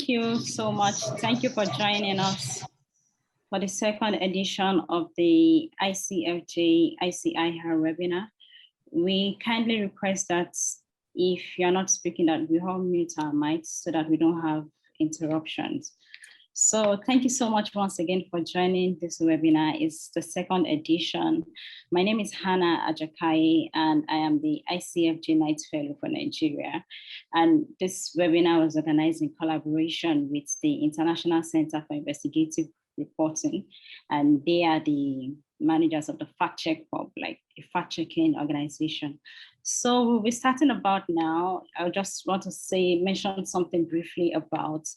Thank you so much. Thank you for joining us for the second edition of the ICFJ ICIR webinar. We kindly request that if you're not speaking, that we all mute our mics so that we don't have interruptions. So thank you so much once again for joining this webinar. It's the second edition. My name is Hannah Ajakai, and I am the ICFJ Knight Fellow for Nigeria. And this webinar was organized in collaboration with the International Center for Investigative Reporting, and they are the managers of the Fact Check Hub, like a fact-checking organization. So we'll be starting about now. I just want to mention something briefly about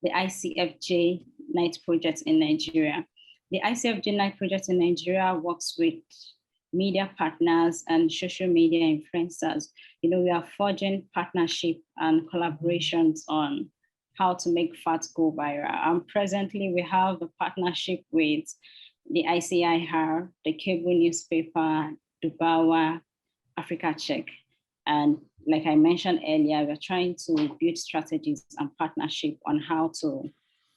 the ICFJ Knight Project in Nigeria. The ICFJ Knight Project in Nigeria works with media partners and social media influencers. You know, we are forging partnership and collaborations on how to make facts go viral. And presently we have a partnership with the ICIR, the cable newspaper, Dubawa, Africa Check. And like I mentioned earlier, we're trying to build strategies and partnership on how to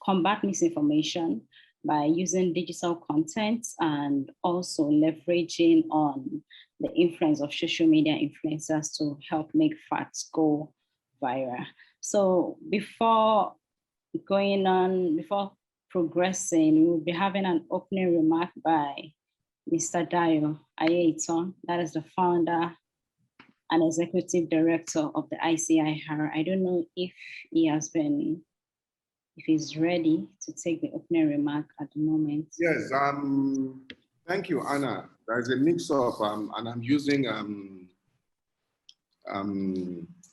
combat misinformation by using digital content and also leveraging on the influence of social media influencers to help make facts go viral. So before progressing, we'll be having an opening remark by Mr. Dayo Ayeton, that is the founder and executive director of the ICIR. I don't know if he's ready to take the opening remark at the moment. Yes, thank you, Anna. There's a mix of, and I'm using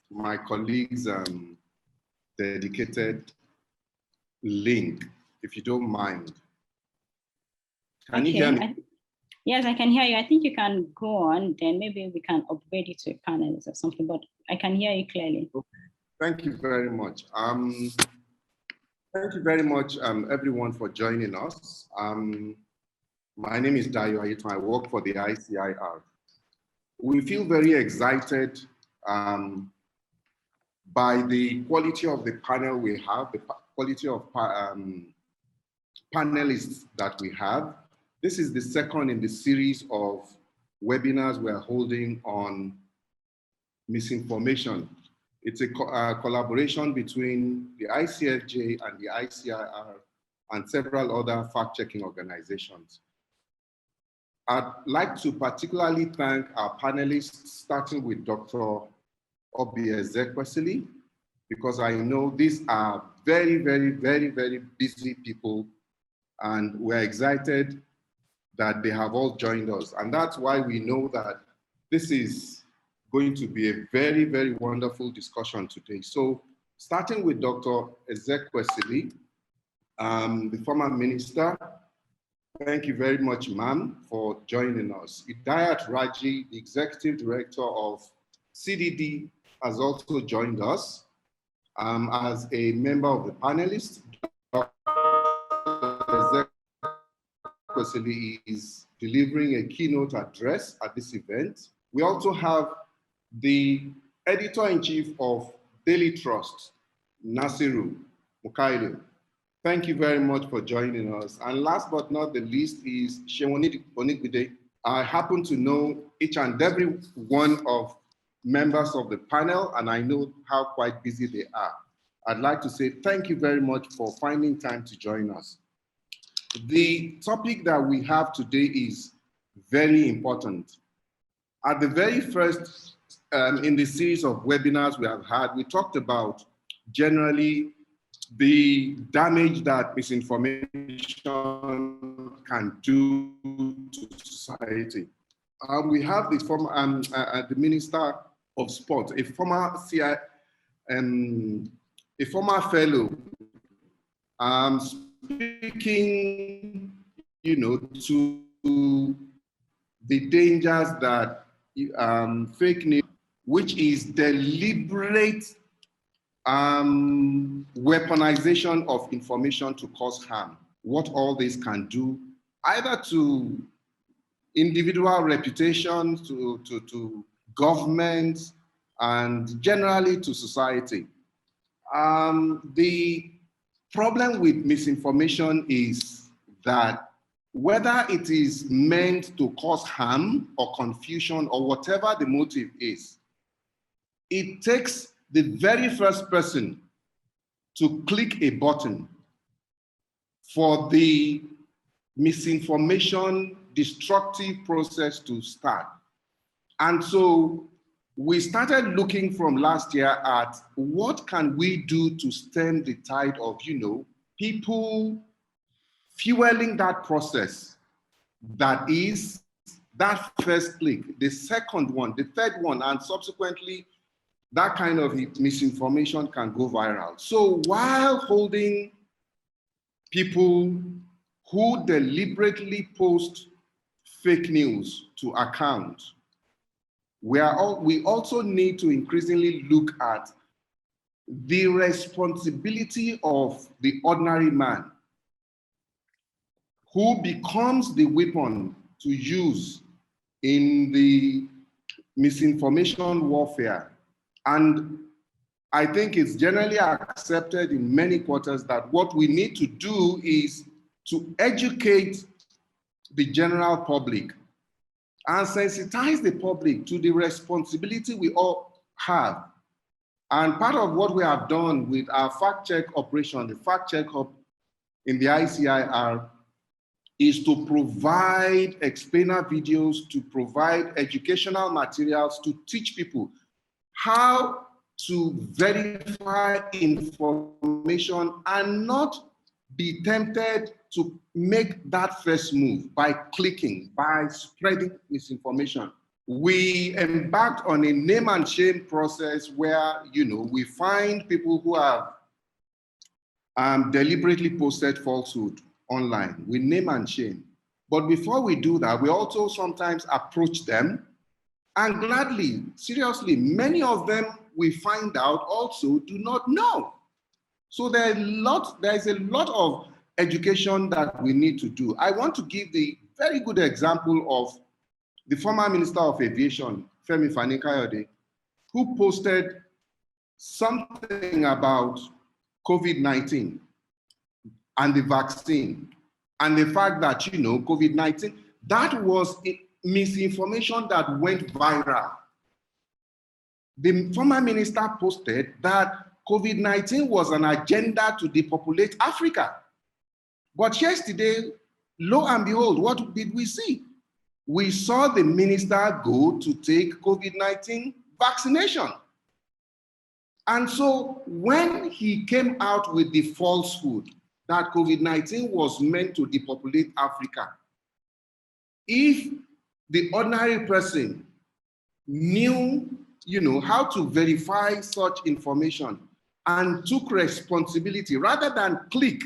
my colleague's dedicated link, if you don't mind. Can you hear me? Yes, I can hear you. I think you can go on, then maybe we can upgrade you to a panelist or something, but I can hear you clearly. Okay. Thank you very much. Thank you very much, everyone, for joining us. My name is Dayo Ayeton. I work for the ICIR. We feel very excited by the quality of the panel we have, the quality of panelists that we have. This is the second in the series of webinars we're holding on misinformation. It's a collaboration between the ICFJ and the ICIR and several other fact-checking organizations. I'd like to particularly thank our panelists, starting with Dr. Ezekwesili, because I know these are very, very, very, very busy people, and we're excited that they have all joined us. And that's why we know that this is going to be a very, very wonderful discussion today. So starting with Dr. Ezekwesili, the former minister, thank you very much, ma'am, for joining us. Idayat Raji, the executive director of CDD, has also joined us as a member of the panelists. Dr. Ezekwesili is delivering a keynote address at this event. We also have the editor-in-chief of Daily Trust, Nasiru Mukailu. Thank you very much for joining us. And last but not the least is Shewoni Onigbide. I happen to know each and every one of members of the panel, and I know how quite busy they are. I'd like to say thank you very much for finding time to join us. The topic that we have today is very important. At the very first, in the series of webinars we have had, we talked about generally the damage that misinformation can do to society. We have the former the Minister of Sport, a former fellow, speaking, to the dangers that fake news, which is deliberate weaponization of information to cause harm. What all this can do, either to individual reputations, to governments, and generally to society. The problem with misinformation is that whether it is meant to cause harm or confusion or whatever the motive is, it takes the very first person to click a button for the misinformation destructive process to start. And so we started looking from last year at what can we do to stem the tide of, people fueling that process. That is that first click, the second one, the third one, and subsequently that kind of misinformation can go viral. So while holding people who deliberately post fake news to account, we also need to increasingly look at the responsibility of the ordinary man who becomes the weapon to use in the misinformation warfare. And I think it's generally accepted in many quarters that what we need to do is to educate the general public and sensitize the public to the responsibility we all have. And part of what we have done with our fact check operation, the fact check hub in the ICIR, is to provide explainer videos, to provide educational materials, to teach people how to verify information and not be tempted to make that first move by clicking, by spreading misinformation. We embarked on a name and shame process where, we find people who have deliberately posted falsehood online. We name and shame. But before we do that, we also sometimes approach them, and gladly, seriously, many of them we find out also do not know. So there is a lot of education that we need to do. I want to give the very good example of the former Minister of Aviation, Femi Fani-Kayode, who posted something about COVID-19 and the vaccine, and the fact that, COVID-19, that was misinformation that went viral. The former minister posted that COVID-19 was an agenda to depopulate Africa. But yesterday, lo and behold, what did we see? We saw the minister go to take COVID-19 vaccination. And so when he came out with the falsehood that COVID-19 was meant to depopulate Africa, if the ordinary person knew, how to verify such information and took responsibility rather than click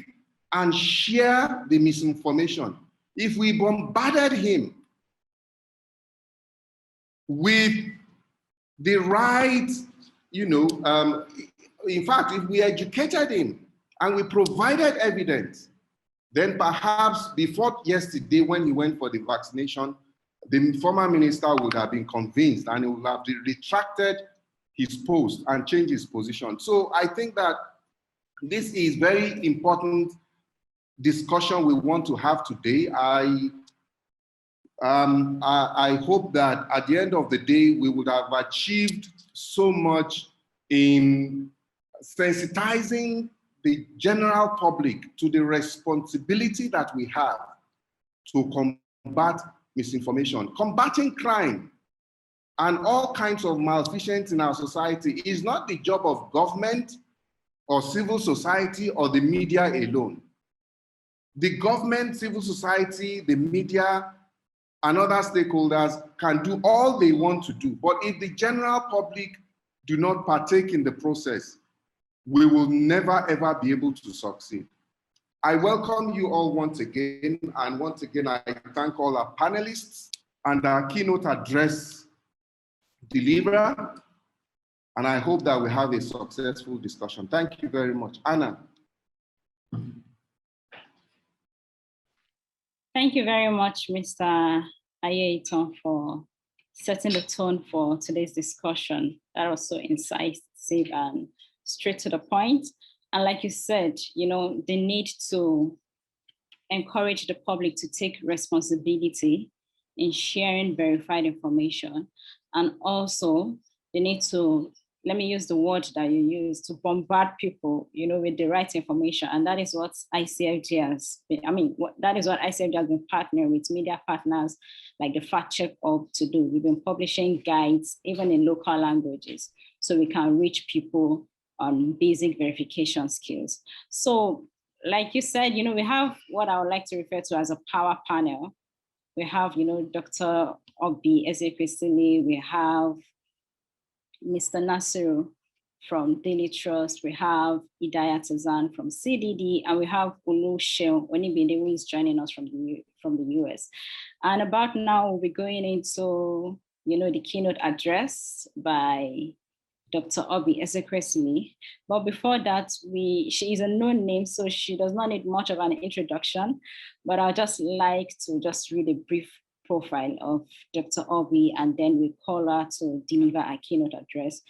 and share the misinformation, if we bombarded him with the right, in fact, if we educated him and we provided evidence, then perhaps before yesterday when he went for the vaccination, the former minister would have been convinced and he would have retracted his post and changed his position. So I think that this is very important discussion we want to have today. I hope that at the end of the day, we would have achieved so much in sensitizing the general public to the responsibility that we have to combat misinformation. Combating crime and all kinds of malfeasance in our society is not the job of government or civil society or the media alone. The government, civil society, the media, and other stakeholders can do all they want to do. But if the general public do not partake in the process, we will never, ever be able to succeed. I welcome you all once again. And once again, I thank all our panelists and our keynote address deliverer. And I hope that we have a successful discussion. Thank you very much. Anna. Thank you very much, Mr. Ayeton, for setting the tone for today's discussion. That was so incisive and straight to the point. And like you said, the need to encourage the public to take responsibility in sharing verified information. And also the need to, let me use the word that you use, to bombard people, with the right information. And that is what ICFJ has been, that is what ICFJ has been partnering with media partners like the Fact Check Hub to do. We've been publishing guides, even in local languages, so we can reach people on basic verification skills. So like you said, we have what I would like to refer to as a power panel. We have, Dr. Obi Ezekwesili, we have Mr. Nasiru from Daily Trust, we have Idayat Azan from CDD, and we have Ulu Sheo Onibinde, who is joining us from the US. And about now, we'll be going into, the keynote address by Dr. Obi Ezekwesili. But before that, she is a known name, so she does not need much of an introduction, but I'd just like to just read a brief profile of Dr. Obi, and then we call her to deliver a keynote address.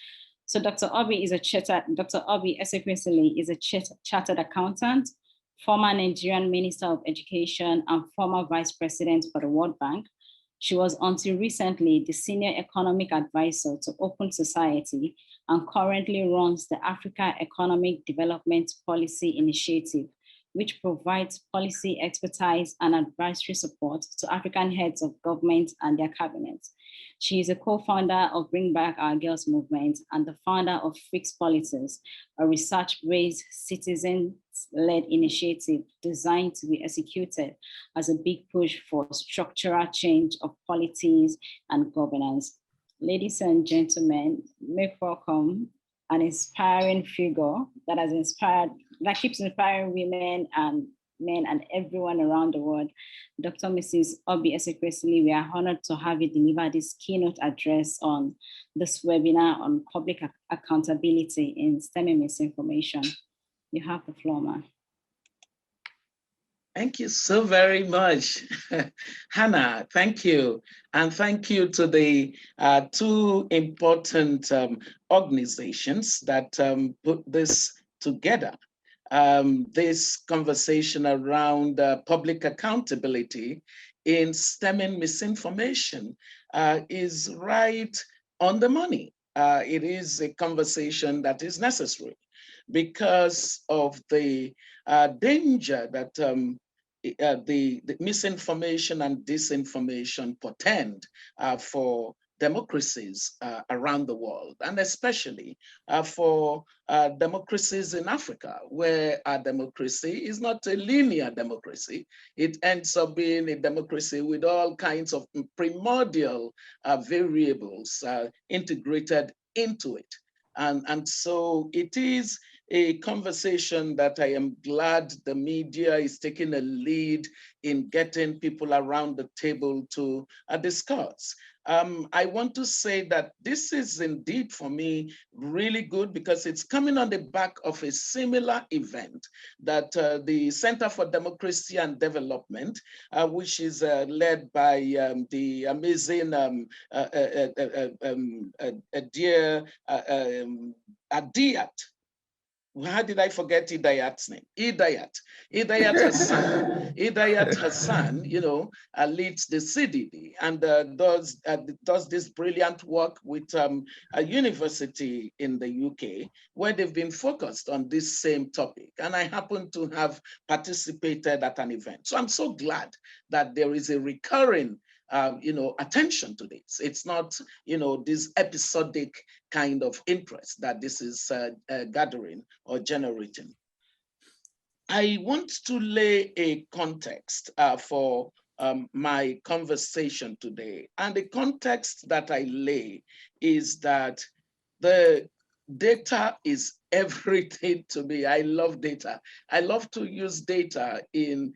So Dr. Obi Ezekwesili is a chartered accountant, former Nigerian Minister of Education, and former Vice President for the World Bank. She was until recently the Senior Economic Advisor to Open Society and currently runs the Africa Economic Development Policy Initiative, which provides policy expertise and advisory support to African heads of government and their cabinets. She is a co-founder of Bring Back Our Girls movement and the founder of Fixed Policies, a research-based citizen-led initiative designed to be executed as a big push for structural change of policies and governance. Ladies and gentlemen, make welcome an inspiring figure that keeps inspiring women and men and everyone around the world. Dr. Mrs. Obi Ezekwesili, we are honored to have you deliver this keynote address on this webinar on public accountability in stemming misinformation. You have the floor, ma'am. Thank you so very much, Hannah. Thank you. And thank you to the two important organizations that put this together. This conversation around public accountability in stemming misinformation is right on the money. It is a conversation that is necessary because of the danger that the misinformation and disinformation portend for democracies around the world, and especially for democracies in Africa, where our democracy is not a linear democracy. It ends up being a democracy with all kinds of primordial variables integrated into it. And so it is a conversation that I am glad the media is taking a lead in getting people around the table to discuss. I want to say that this is indeed for me really good because it's coming on the back of a similar event that the Center for Democracy and Development, which is led by the amazing Adiyat. How did I forget Idayat's name? Idayat Hassan. Idayat Hassan, leads the CDD and does this brilliant work with a university in the UK where they've been focused on this same topic. And I happen to have participated at an event. So I'm so glad that there is a recurring attention to this. It's not, this episodic kind of interest that this is gathering or generating. I want to lay a context for my conversation today. And the context that I lay is that the data is everything to me. I love data. I love to use data in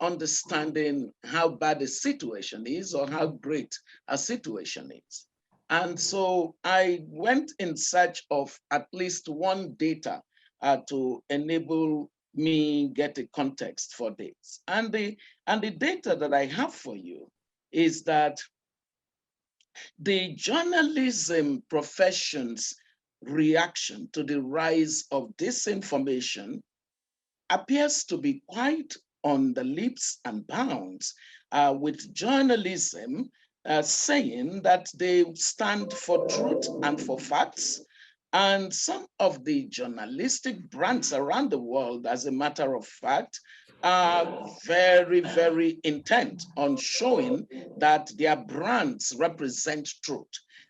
understanding how bad a situation is or how great a situation is. And so I went in search of at least one data to enable me get a context for this. And the data that I have for you is that the journalism professions reaction to the rise of disinformation appears to be quite on the leaps and bounds, with journalism saying that they stand for truth and for facts. And some of the journalistic brands around the world, as a matter of fact, are very, very intent on showing that their brands represent truth.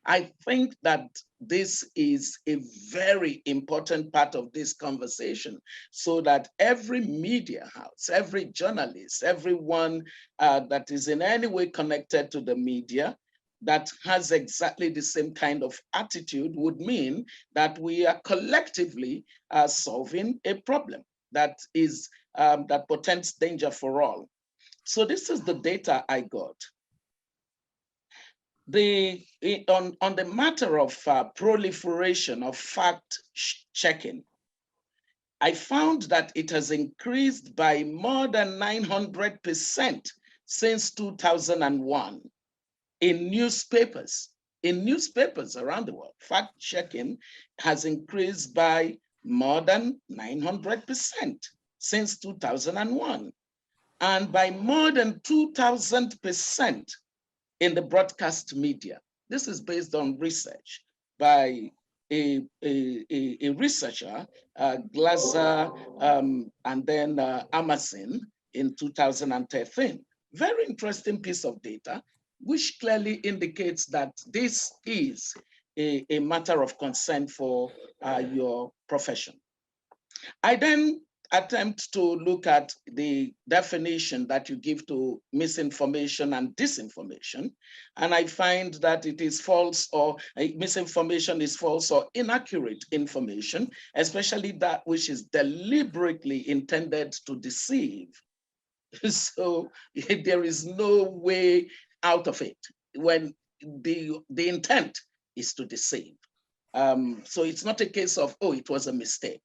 I think that this is a very important part of this conversation, so that every media house, every journalist, everyone that is in any way connected to the media that has exactly the same kind of attitude would mean that we are collectively solving a problem that is that portends danger for all. So this is the data I got. On the matter of proliferation of fact-checking, I found that it has increased by more than 900% since 2001 in newspapers. In newspapers around the world, fact-checking has increased by more than 900% since 2001, and by more than 2,000% in the broadcast media. This is based on research by a researcher, Glaser, and then Amazon in 2013. Very interesting piece of data, which clearly indicates that this is a matter of concern for your profession. I then attempt to look at the definition that you give to misinformation and disinformation, and I find that it is false, or misinformation is false or inaccurate information, especially that which is deliberately intended to deceive. So there is no way out of it when the intent is to deceive. So it's not a case of, oh, it was a mistake.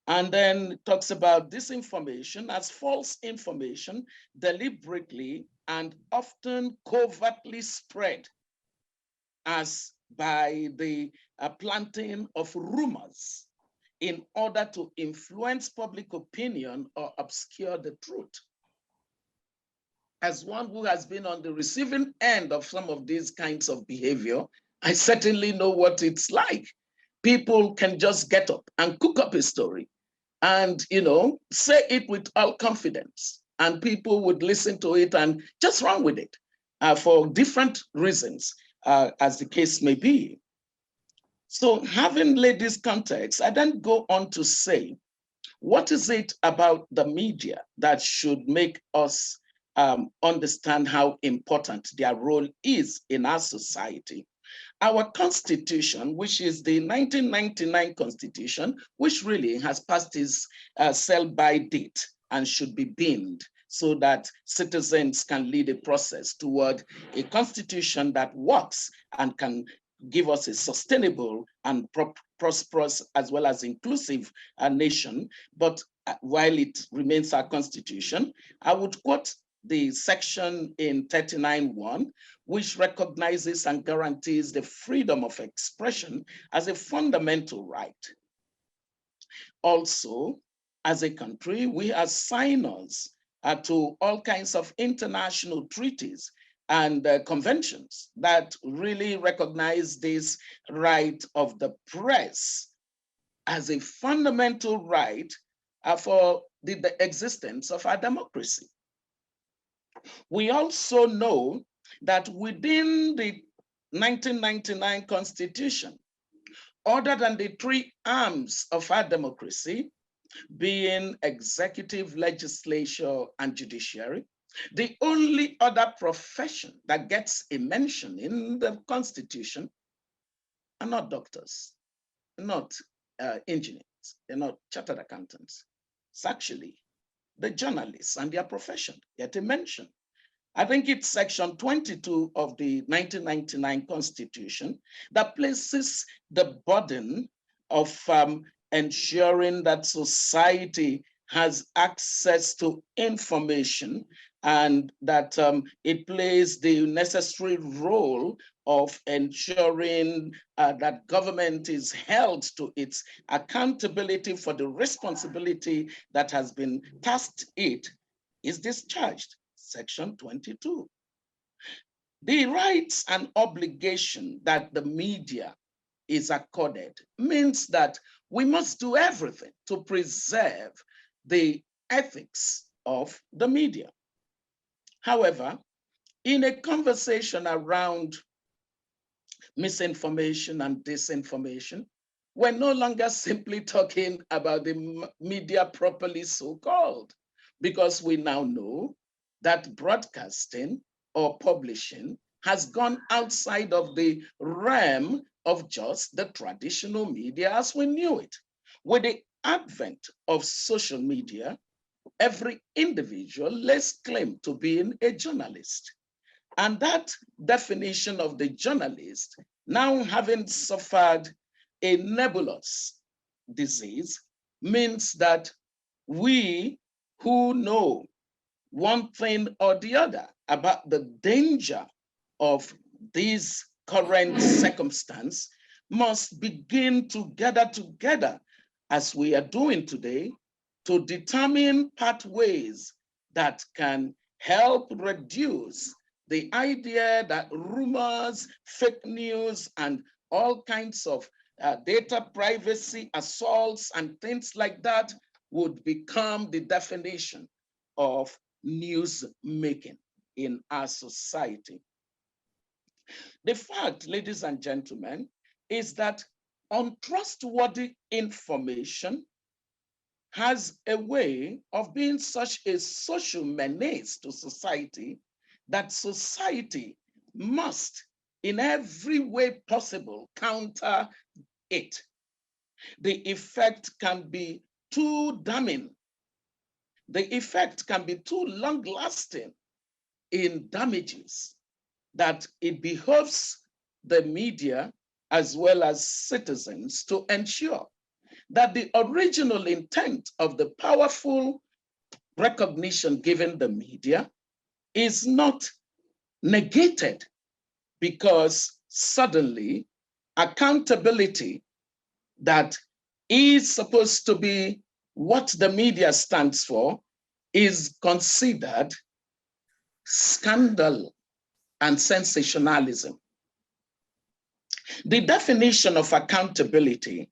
And then it talks about disinformation as false information deliberately and often covertly spread as by the planting of rumors in order to influence public opinion or obscure the truth. As one who has been on the receiving end of some of these kinds of behavior, I certainly know what it's like. People can just get up and cook up a story and, say it with all confidence, and people would listen to it and just run with it for different reasons, as the case may be. So having laid this context, I then go on to say, what is it about the media that should make us understand how important their role is in our society? Our Constitution, which is the 1999 Constitution, which really has passed its sell-by date and should be binned so that citizens can lead a process toward a constitution that works and can give us a sustainable and prosperous as well as inclusive nation. But while it remains our Constitution, I would quote the section in 39(1), which recognizes and guarantees the freedom of expression as a fundamental right. Also, as a country, we are signers to all kinds of international treaties and conventions that really recognize this right of the press as a fundamental right for the existence of our democracy. We also know that within the 1999 Constitution, other than the three arms of our democracy, being executive, legislature, and judiciary, the only other profession that gets a mention in the Constitution are not doctors, not engineers, they're not chartered accountants. It's actually the journalists and their profession get a mention. I think it's section 22 of the 1999 Constitution that places the burden of ensuring that society has access to information, and that it plays the necessary role of ensuring that government is held to its accountability for the responsibility that has been tasked it, is discharged. Section 22. The rights and obligation that the media is accorded means that we must do everything to preserve the ethics of the media. However, in a conversation around misinformation and disinformation, we're no longer simply talking about the media properly so-called, because we now know that broadcasting or publishing has gone outside of the realm of just the traditional media as we knew it. With the advent of social media, every individual lays claim to being a journalist. And that definition of the journalist, now having suffered a nebulous disease, means that we who know one thing or the other about the danger of this current circumstance must begin to gather together, as we are doing today, to determine pathways that can help reduce the idea that rumors, fake news, and all kinds of data privacy assaults and things like that would become the definition of news making in our society. The fact, ladies and gentlemen, is that untrustworthy information has a way of being such a social menace to society that society must, in every way possible, counter it. The effect can be too damning. The effect can be too long-lasting in damages that it behoves the media as well as citizens to ensure that the original intent of the powerful recognition given the media is not negated because suddenly accountability that is supposed to be what the media stands for is considered scandal and sensationalism. The definition of accountability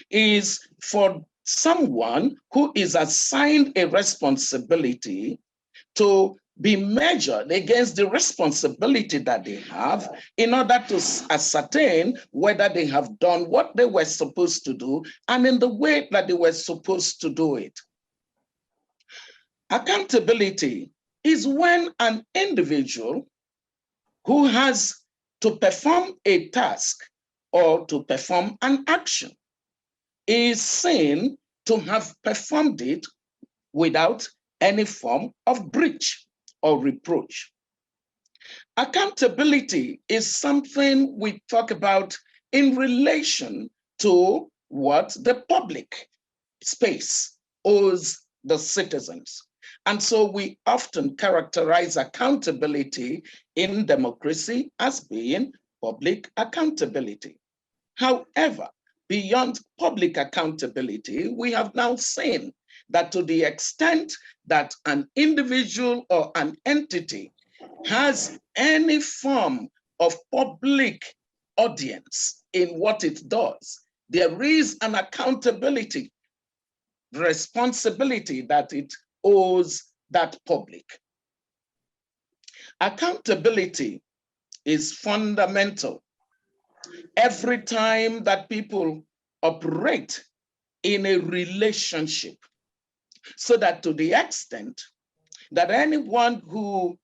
is for someone who is assigned a responsibility to be measured against the responsibility that they have in order to ascertain whether they have done what they were supposed to do and in the way that they were supposed to do it. Accountability is when an individual who has to perform a task or to perform an action is seen to have performed it without any form of breach or reproach. Accountability is something we talk about in relation to what the public space owes the citizens. And so we often characterize accountability in democracy as being public accountability. However, beyond public accountability, we have now seen that to the extent that an individual or an entity has any form of public audience in what it does, there is an accountability, responsibility that it owes that public. Accountability is fundamental every time that people operate in a relationship, so that to the extent that anyone who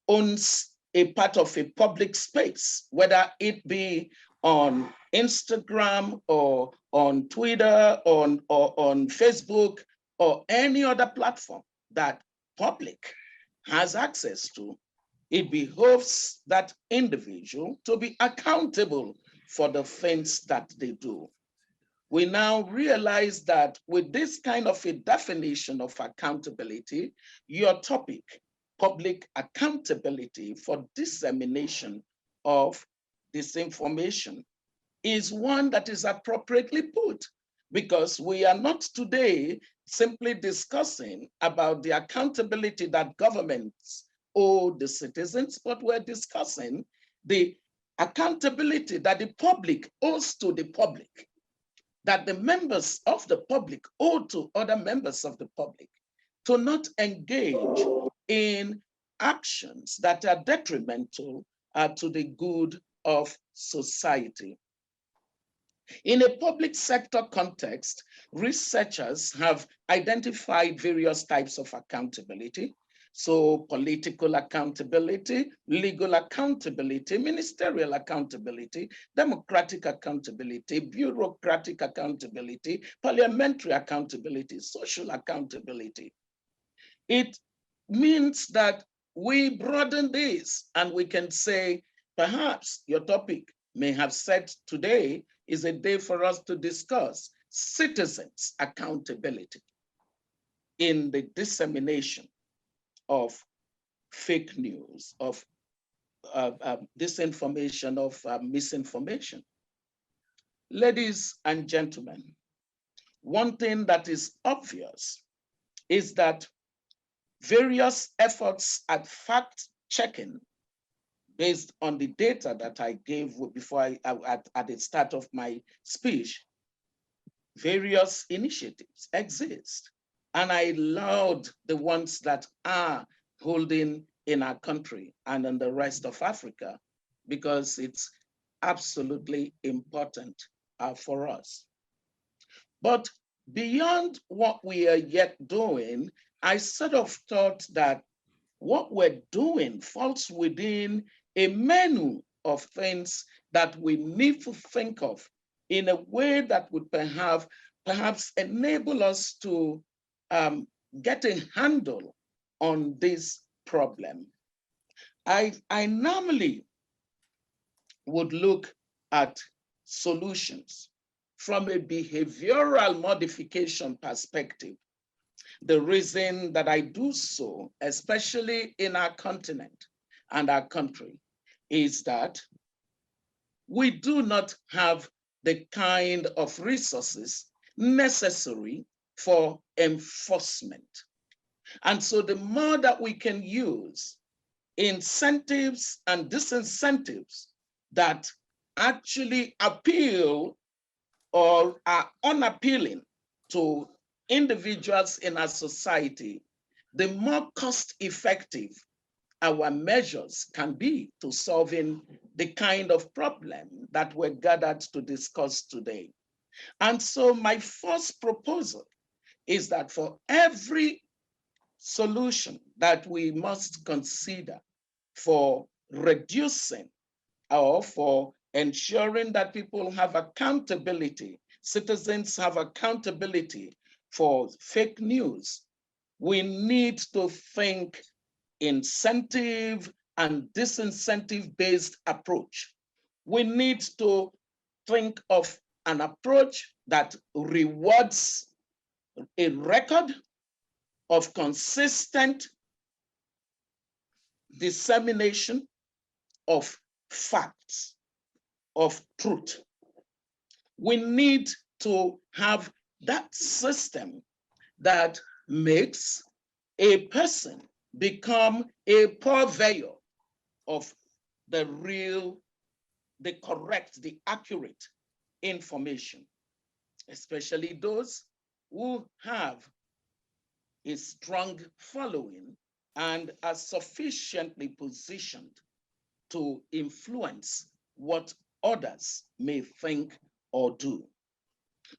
owns a part of a public space, whether it be on Instagram or on Twitter or on Facebook or any other platform that public has access to, it behoves that individual to be accountable for the things that they do. we now realize that with this kind of a definition of accountability, your topic, public accountability for dissemination of disinformation, is one that is appropriately put, because we are not today simply discussing about the accountability that governments owe the citizens, but we're discussing the accountability that the public owes to the public, that the members of the public owe to other members of the public, to not engage in actions that are detrimental to the good of society. In a public sector context, researchers have identified various types of accountability. So political accountability, legal accountability, ministerial accountability, democratic accountability, bureaucratic accountability, parliamentary accountability, social accountability. It means that we broaden this and we can say, perhaps your topic may have said today is a day for us to discuss citizens' accountability in the dissemination of fake news, of disinformation, of misinformation. Ladies and gentlemen, one thing that is obvious is that various efforts at fact-checking based on the data that I gave before at the start of my speech, various initiatives exist. And I laud the ones that are holding in our country and in the rest of Africa, because it's absolutely important for us. But beyond what we are yet doing, I sort of thought that what we're doing falls within a menu of things that we need to think of in a way that would perhaps enable us to get a handle on this problem. I normally would look at solutions from a behavioral modification perspective. The reason that I do so, especially in our continent and our country, is that we do not have the kind of resources necessary for enforcement. And so the more that we can use incentives and disincentives that actually appeal or are unappealing to individuals in our society, the more cost-effective our measures can be to solving the kind of problem that we're gathered to discuss today. And so my first proposal is that for every solution that we must consider for reducing or for ensuring that people have accountability, citizens have accountability for fake news, we need to think incentive and disincentive-based approach. We need to think of an approach that rewards a record of consistent dissemination of facts, of truth. We need to have that system that makes a person become a purveyor of the real, the correct, the accurate information, especially those who have a strong following and are sufficiently positioned to influence what others may think or do.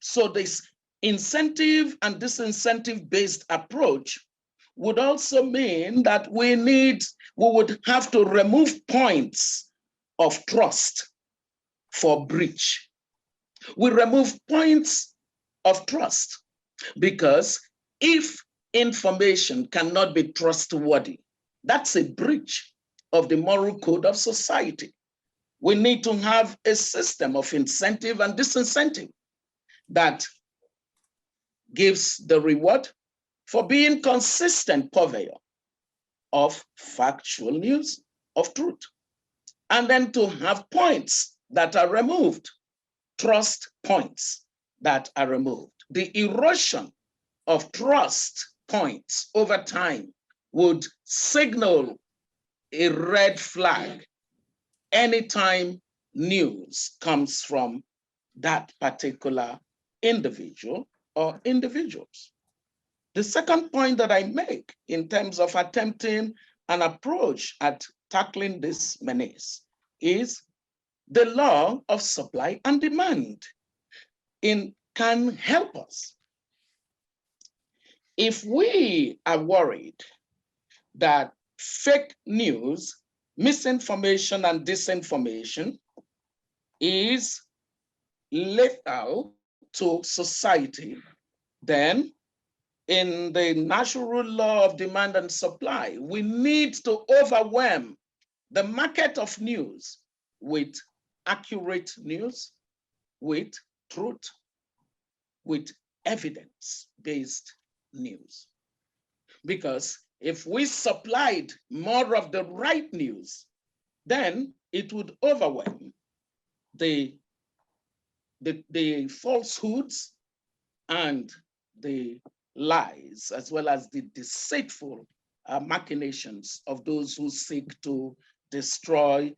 So this incentive and disincentive-based approach would also mean that we would have to remove points of trust for breach. We remove points of trust because if information cannot be trustworthy, that's a breach of the moral code of society. We need to have a system of incentive and disincentive that gives the reward for being consistent purveyor of factual news, of truth. And then to have points that are removed, trust points that are removed. The erosion of trust points over time would signal a red flag anytime news comes from that particular individual or individuals. The second point that I make in terms of attempting an approach at tackling this menace is the law of supply and demand. Can help us. If we are worried that fake news, misinformation, and disinformation is lethal to society, then in the natural law of demand and supply, we need to overwhelm the market of news with accurate news, with truth, with evidence-based news. Because if we supplied more of the right news, then it would overwhelm the falsehoods and the lies, as well as the deceitful machinations of those who seek to destroy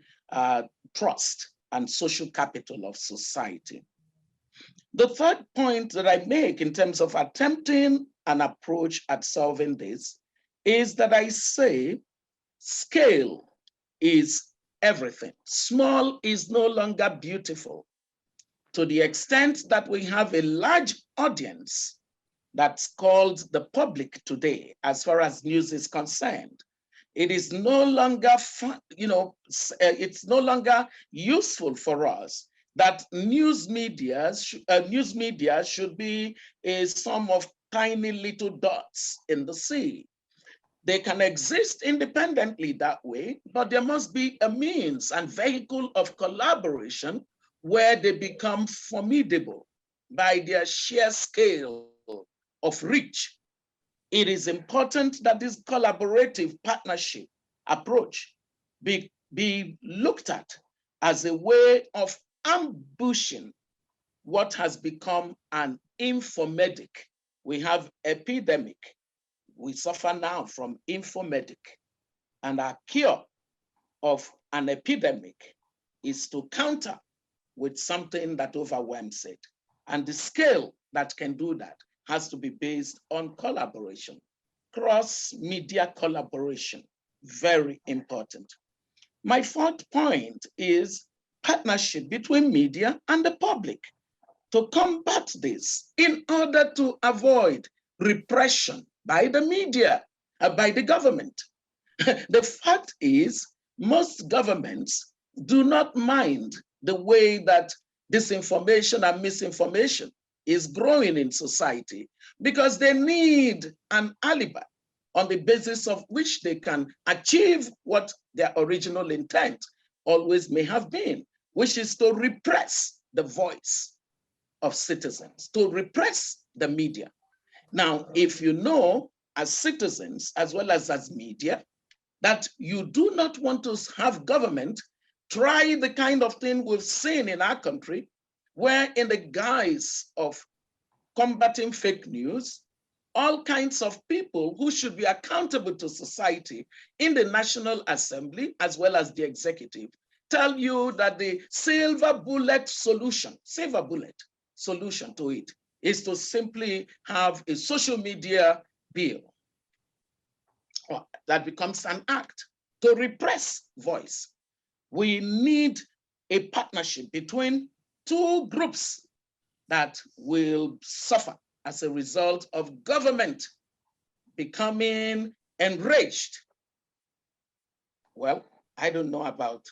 trust and social capital of society. The third point that I make in terms of attempting an approach at solving this is that I say scale is everything. Small is no longer beautiful. To the extent that we have a large audience that's called the public today, as far as news is concerned, it is no longer, it's no longer useful for us that news media should be a sum of tiny little dots in the sea. They can exist independently that way, but there must be a means and vehicle of collaboration where they become formidable by their sheer scale of reach. It is important that this collaborative partnership approach be looked at as a way of ambushing what has become an infomedic. We have epidemic. We suffer now from infomedic, and our cure of an epidemic is to counter with something that overwhelms it. And the scale that can do that has to be based on collaboration, cross-media collaboration, very important. My fourth point is partnership between media and the public to combat this in order to avoid repression by the media, by the government. The fact is, most governments do not mind the way that disinformation and misinformation is growing in society because they need an alibi on the basis of which they can achieve what their original intent always may have been, which is to repress the voice of citizens, to repress the media. Now, if you know as citizens, as well as media, that you do not want to have government try the kind of thing we've seen in our country, where in the guise of combating fake news, all kinds of people who should be accountable to society in the National Assembly, as well as the executive, tell you that the silver bullet solution to it is to simply have a social media bill. That becomes an act to repress voice. We need a partnership between two groups that will suffer as a result of government becoming enraged. Well, I don't know about,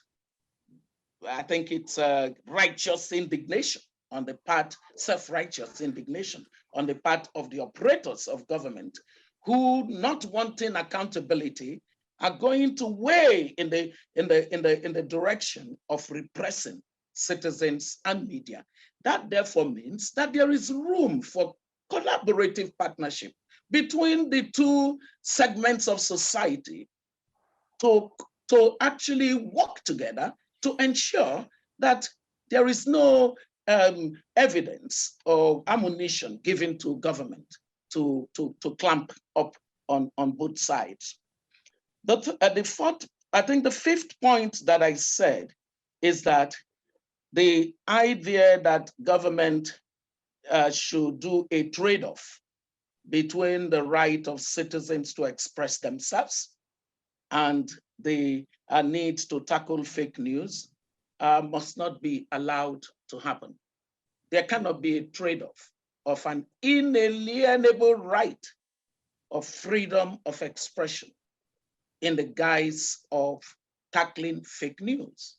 I think it's righteous indignation on the part, self-righteous indignation on the part of the operators of government who, not wanting accountability, are going to weigh in the direction of repressing citizens and media. That therefore means that there is room for collaborative partnership between the two segments of society to actually work together to ensure that there is no evidence or ammunition given to government to clamp up on both sides. The fifth point that I said is that the idea that government should do a trade-off between the right of citizens to express themselves and the need to tackle fake news must not be allowed to happen. There cannot be a trade-off of an inalienable right of freedom of expression in the guise of tackling fake news.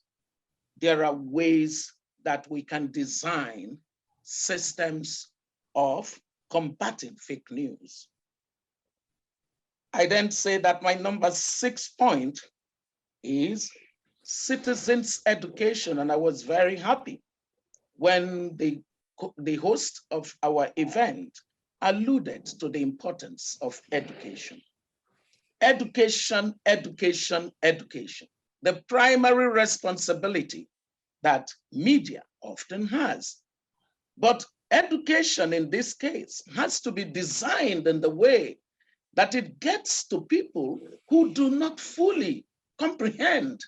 There are ways that we can design systems of combating fake news. I then say that my number 6 point is citizens' education, and I was very happy when the host of our event alluded to the importance of education. Education, education, education. The primary responsibility that media often has. But education in this case has to be designed in the way that it gets to people who do not fully comprehend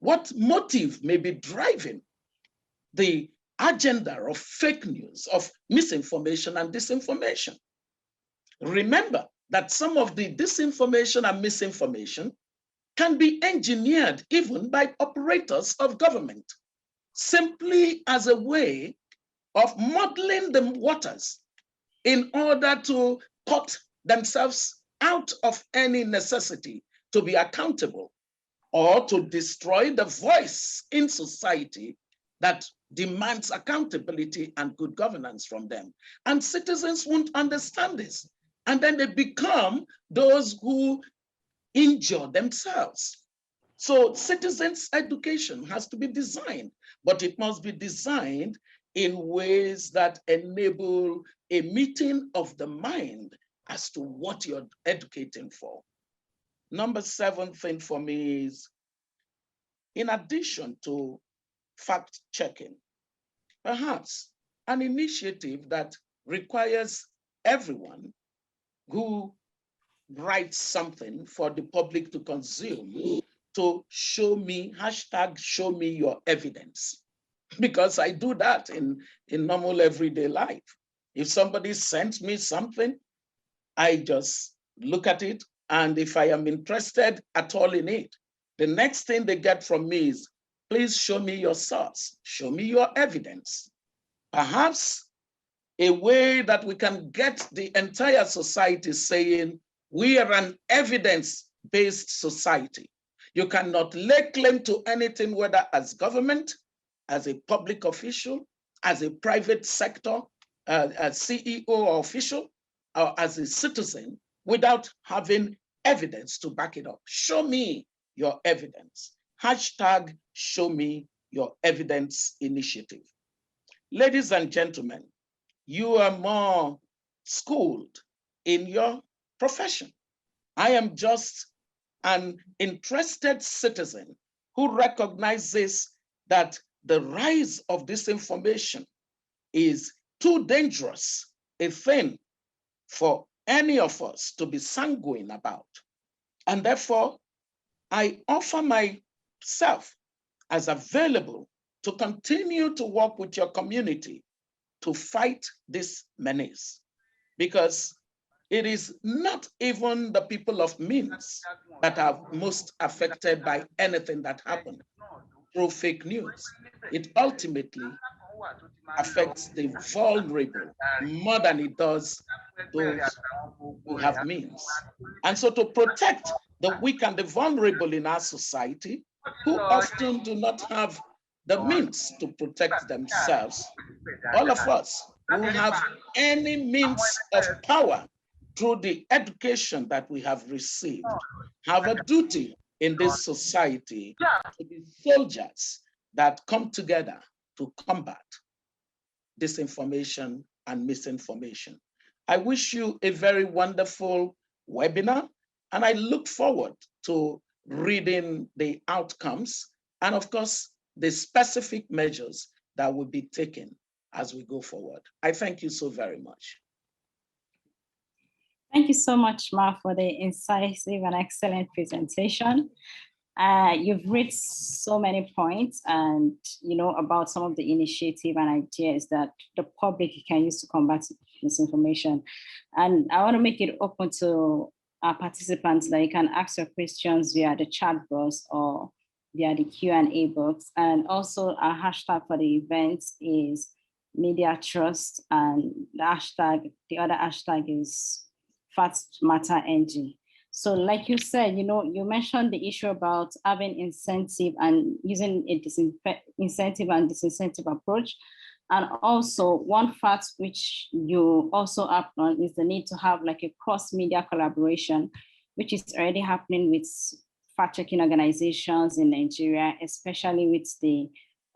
what motive may be driving the agenda of fake news, of misinformation and disinformation. Remember that some of the disinformation and misinformation can be engineered even by operators of government, simply as a way of muddling the waters in order to cut themselves out of any necessity to be accountable or to destroy the voice in society that demands accountability and good governance from them. And citizens won't understand this. And then they become those who injure themselves. So citizens' education has to be designed, but it must be designed in ways that enable a meeting of the mind as to what you're educating for. Number 7 thing for me is, in addition to fact checking, perhaps an initiative that requires everyone who writes something for the public to consume to show me, hashtag show me your evidence. Because I do that in normal everyday life. If somebody sends me something, I just look at it, and if I am interested at all in it, the next thing they get from me is, please show me your source, show me your evidence. Perhaps a way that we can get the entire society saying, we are an evidence-based society. You cannot lay claim to anything, whether as government, as a public official, as a private sector, as CEO or official, or as a citizen, without having evidence to back it up. Show me your evidence. Hashtag show me your evidence initiative. Ladies and gentlemen, you are more schooled in your profession. I am just an interested citizen who recognizes that the rise of disinformation is too dangerous a thing for any of us to be sanguine about. And therefore, I offer myself as available to continue to work with your community to fight this menace, because it is not even the people of means that are most affected by anything that happened through fake news. It ultimately affects the vulnerable more than it does those who have means. And so to protect the weak and the vulnerable in our society, who often do not have the means to protect themselves, all of us who have any means of power through the education that we have received have a duty in this society to be soldiers that come together to combat disinformation and misinformation. I wish you a very wonderful webinar, and I look forward to reading the outcomes and, of course, the specific measures that will be taken as we go forward. I thank you so very much. Thank you so much, Ma, for the incisive and excellent presentation. You've reached so many points and, about some of the initiative and ideas that the public can use to combat misinformation. And I want to make it open to our participants that you can ask your questions via the chat box or via the Q&A box. And also our hashtag for the event is Media Trust, and the other hashtag is FactMatterNG. So like you said, you mentioned the issue about having incentive and using a incentive and disincentive approach. And also one fact which you also up on is the need to have like a cross-media collaboration, which is already happening with fact-checking organizations in Nigeria, especially with the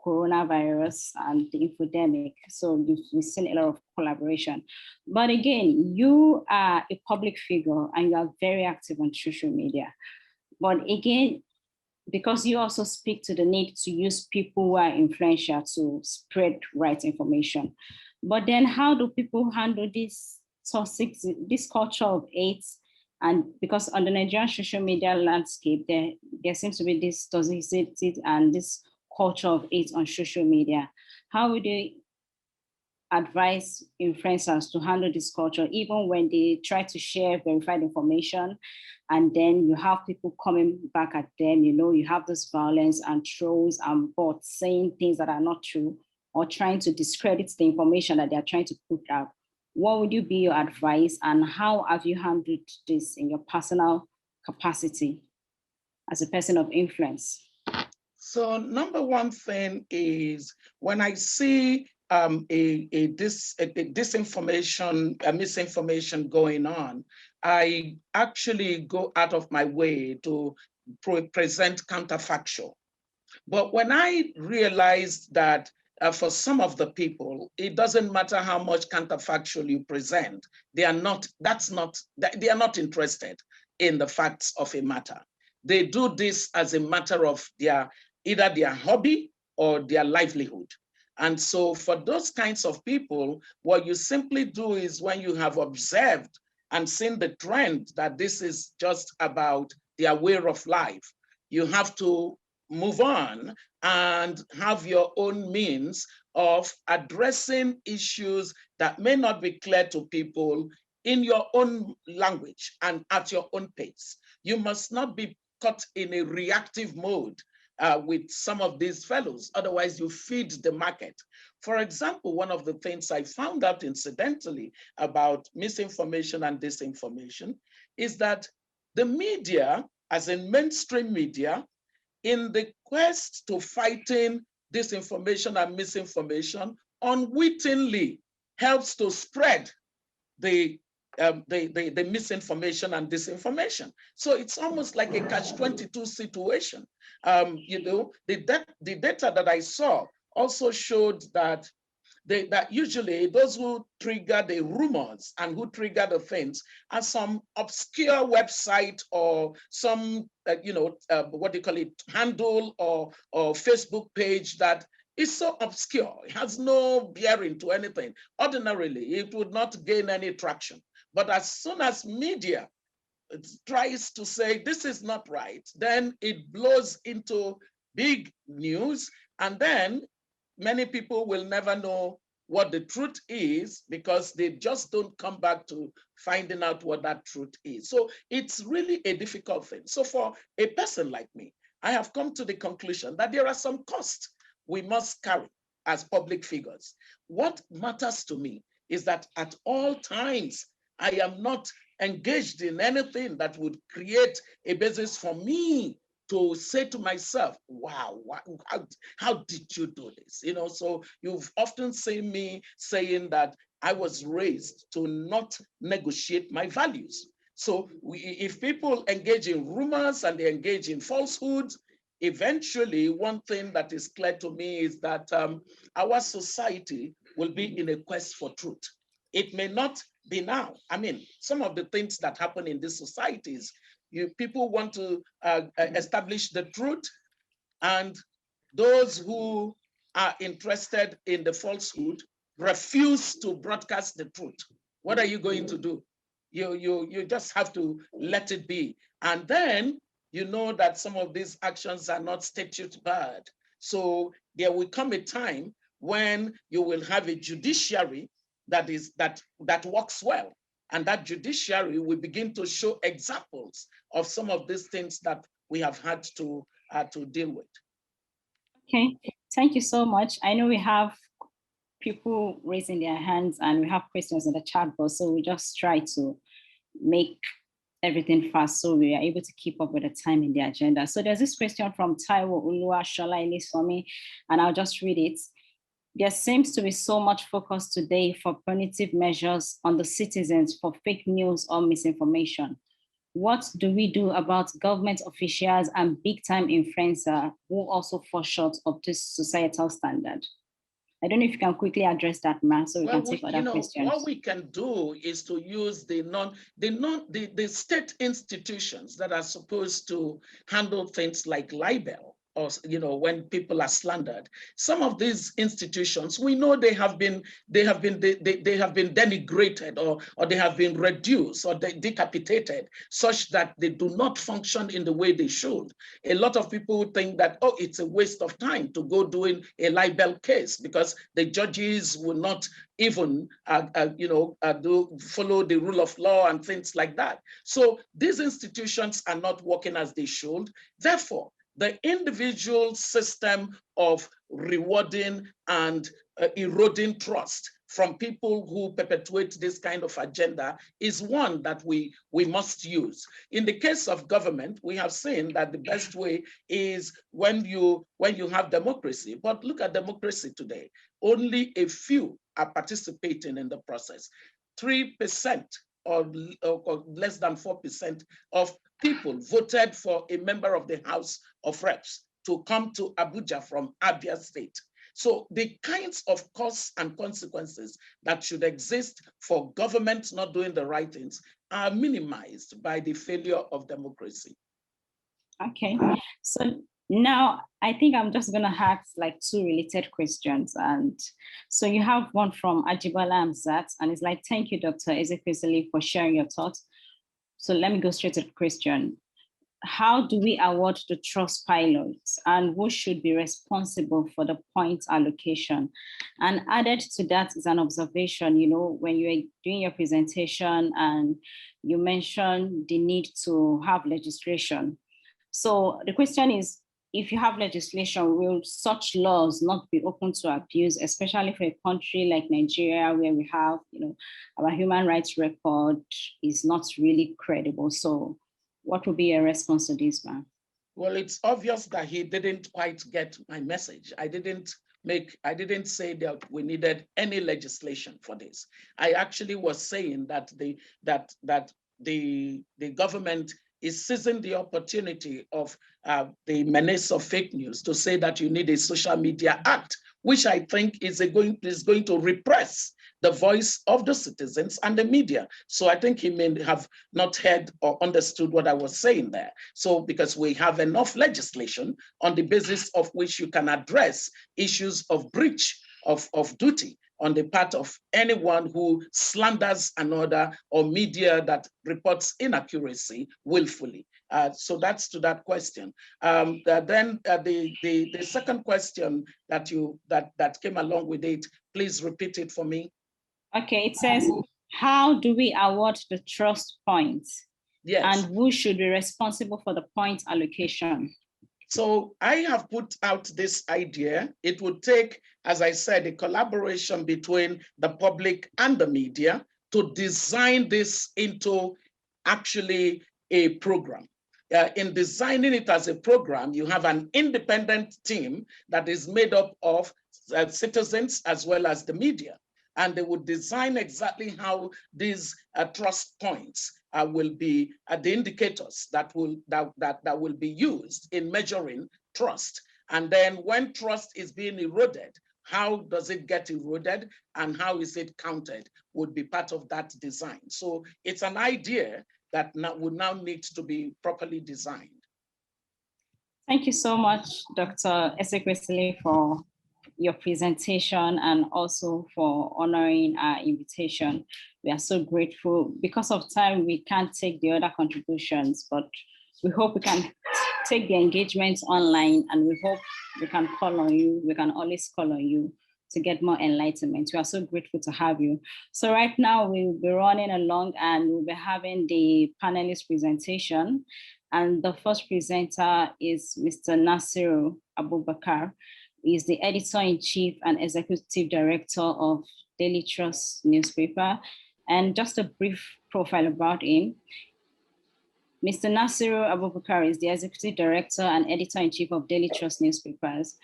coronavirus and the infodemic. So we've seen a lot of collaboration. But again, you are a public figure and you are very active on social media. But again, because you also speak to the need to use people who are influential to spread right information. But then how do people handle this toxic, this culture of hate? And because on the Nigerian social media landscape, there seems to be this toxicity and this culture of hate on social media. How would you advise influencers to handle this culture, even when they try to share verified information, and then you have people coming back at them, you have this violence and trolls and bots saying things that are not true or trying to discredit the information that they're trying to put out? What would you be your advice, and how have you handled this in your personal capacity as a person of influence? So number one thing is when I see disinformation, misinformation going on, I actually go out of my way to present counterfactual. But when I realized that for some of the people, it doesn't matter how much counterfactual you present, they are not interested in the facts of a matter. They do this as a matter of either their hobby or their livelihood. And so for those kinds of people, what you simply do is when you have observed and seen the trend that this is just about their way of life, you have to move on and have your own means of addressing issues that may not be clear to people in your own language and at your own pace. You must not be caught in a reactive mode with some of these fellows, otherwise you feed the market. For example, one of the things I found out incidentally about misinformation and disinformation is that the media, as in mainstream media, in the quest to fighting disinformation and misinformation, unwittingly helps to spread the misinformation and disinformation. So it's almost like a catch-22 situation. The data that I saw also showed that usually those who trigger the rumors and who trigger the things are some obscure website or some, handle or Facebook page that is so obscure. It has no bearing to anything. Ordinarily, it would not gain any traction. But as soon as media tries to say this is not right, then it blows into big news, and then many people will never know what the truth is because they just don't come back to finding out what that truth is. So it's really a difficult thing. So for a person like me, I have come to the conclusion that there are some costs we must carry as public figures. What matters to me is that at all times, I am not engaged in anything that would create a basis for me to say to myself, wow, how did you do this? So you've often seen me saying that I was raised to not negotiate my values. So if people engage in rumors and they engage in falsehoods, eventually one thing that is clear to me is that our society will be in a quest for truth. It may not be now. I mean, some of the things that happen in these societies, people want to establish the truth, and those who are interested in the falsehood refuse to broadcast the truth. What are you going to do? You just have to let it be. And then you know that some of these actions are not statute-barred. So there will come a time when you will have a judiciary that works well. And that judiciary will begin to show examples of some of these things that we have had to deal with. Okay, thank you so much. I know we have people raising their hands and we have questions in the chat box, so we just try to make everything fast so we are able to keep up with the time in the agenda. So there's this question from Taiwo Uluwa for me, and I'll just read it. There seems to be so much focus today for punitive measures on the citizens for fake news or misinformation. What do we do about government officials and big-time influencers who also fall short of this societal standard? I don't know if you can quickly address that, Ma, so we can take other questions. What we can do is to use the state institutions that are supposed to handle things like libel, or when people are slandered. Some of these institutions, we know they have been denigrated, or they have been reduced or decapitated, such that they do not function in the way they should. A lot of people think that, oh, it's a waste of time to go doing a libel case because the judges will not even follow the rule of law and things like that. So these institutions are not working as they should. Therefore, the individual system of rewarding and eroding trust from people who perpetuate this kind of agenda is one that we must use. In the case of government, we have seen that the best way is when you have democracy. But look at democracy today. Only a few are participating in the process. 3% or less than 4% of people voted for a member of the House of Reps to come to Abuja from Abia State. So the kinds of costs and consequences that should exist for government not doing the right things are minimized by the failure of democracy. Okay, so now I think I'm just gonna ask like two related questions. And so you have one from Ajibala Amzat, and it's like, thank you, Dr. Ezekwesili, for sharing your thoughts. So let me go straight to the question. How do we award the trust pilots, and who should be responsible for the point allocation? And added to that is an observation, when you were doing your presentation and you mentioned the need to have legislation. So the question is, if you have legislation, will such laws not be open to abuse, especially for a country like Nigeria, where we have, our human rights record is not really credible? So what would be your response to this, man? Well, it's obvious that he didn't quite get my message. I didn't say that we needed any legislation for this. I actually was saying that the government is seizing the opportunity of the menace of fake news to say that you need a social media act, which I think is going to repress the voice of the citizens and the media. So I think he may have not heard or understood what I was saying there. So because we have enough legislation on the basis of which you can address issues of breach of duty on the part of anyone who slanders another or media that reports inaccuracy willfully. So that's to that question. Then the second question that came along with it, please repeat it for me. Okay, it says, how do we award the trust points? Yes. And who should be responsible for the point allocation? So I have put out this idea. It would take, as I said, a collaboration between the public and the media to design this into actually a program. In designing it as a program, you have an independent team that is made up of citizens as well as the media. And they would design exactly how these trust points will be the indicators that will be used in measuring trust. And then when trust is being eroded, how does it get eroded, and how is it counted would be part of that design. So it's an idea that would now need to be properly designed. Thank you so much, Dr. Ezekwesili, for your presentation and also for honoring our invitation. We are so grateful. Because of time, we can't take the other contributions, but we hope we can take the engagements online, and we hope we can call on you. We can always call on you to get more enlightenment. We are so grateful to have you. So right now we'll be running along and we'll be having the panelist presentation. And the first presenter is Mr. Nasiru Abubakar. He is the editor-in-chief and executive director of Daily Trust newspaper. And just a brief profile about him. Mr. Nasiru Abubakar is the executive director and editor-in-chief of Daily Trust newspapers.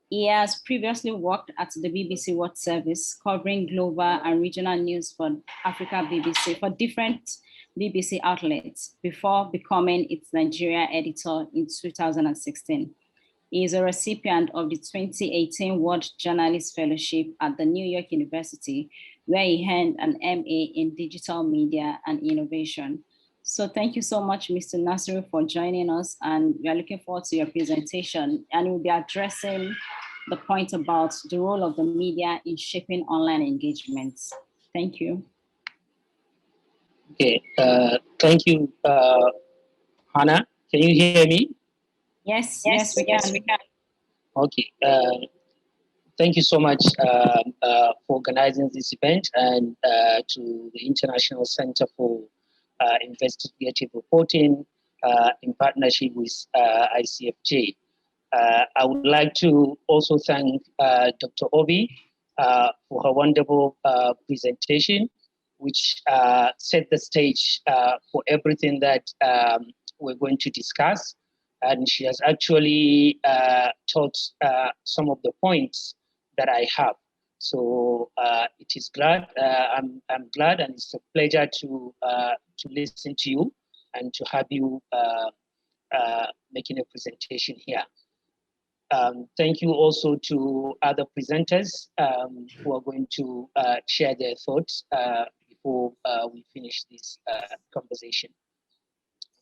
He has previously worked at the BBC World Service, covering global and regional news for Africa BBC for different BBC outlets before becoming its Nigeria editor in 2016. He is a recipient of the 2018 World Journalist Fellowship at the New York University, where he earned an MA in Digital Media and Innovation. So thank you so much, Mr. Nasiru, for joining us, and we are looking forward to your presentation, and we'll be addressing the point about the role of the media in shaping online engagements. Thank you. Okay, thank you, Hannah. Can you hear me? Yes, yes, we can. Okay, thank you so much for organizing this event, and to the International Center for Investigative Reporting in partnership with ICFJ. I would like to also thank Dr. Obi for her wonderful presentation, which set the stage for everything that we're going to discuss. And she has actually taught some of the points that I have. So it is glad, I'm glad, and it's a pleasure to listen to you and to have you making a presentation here. Thank you also to other presenters who are going to share their thoughts before we finish this conversation.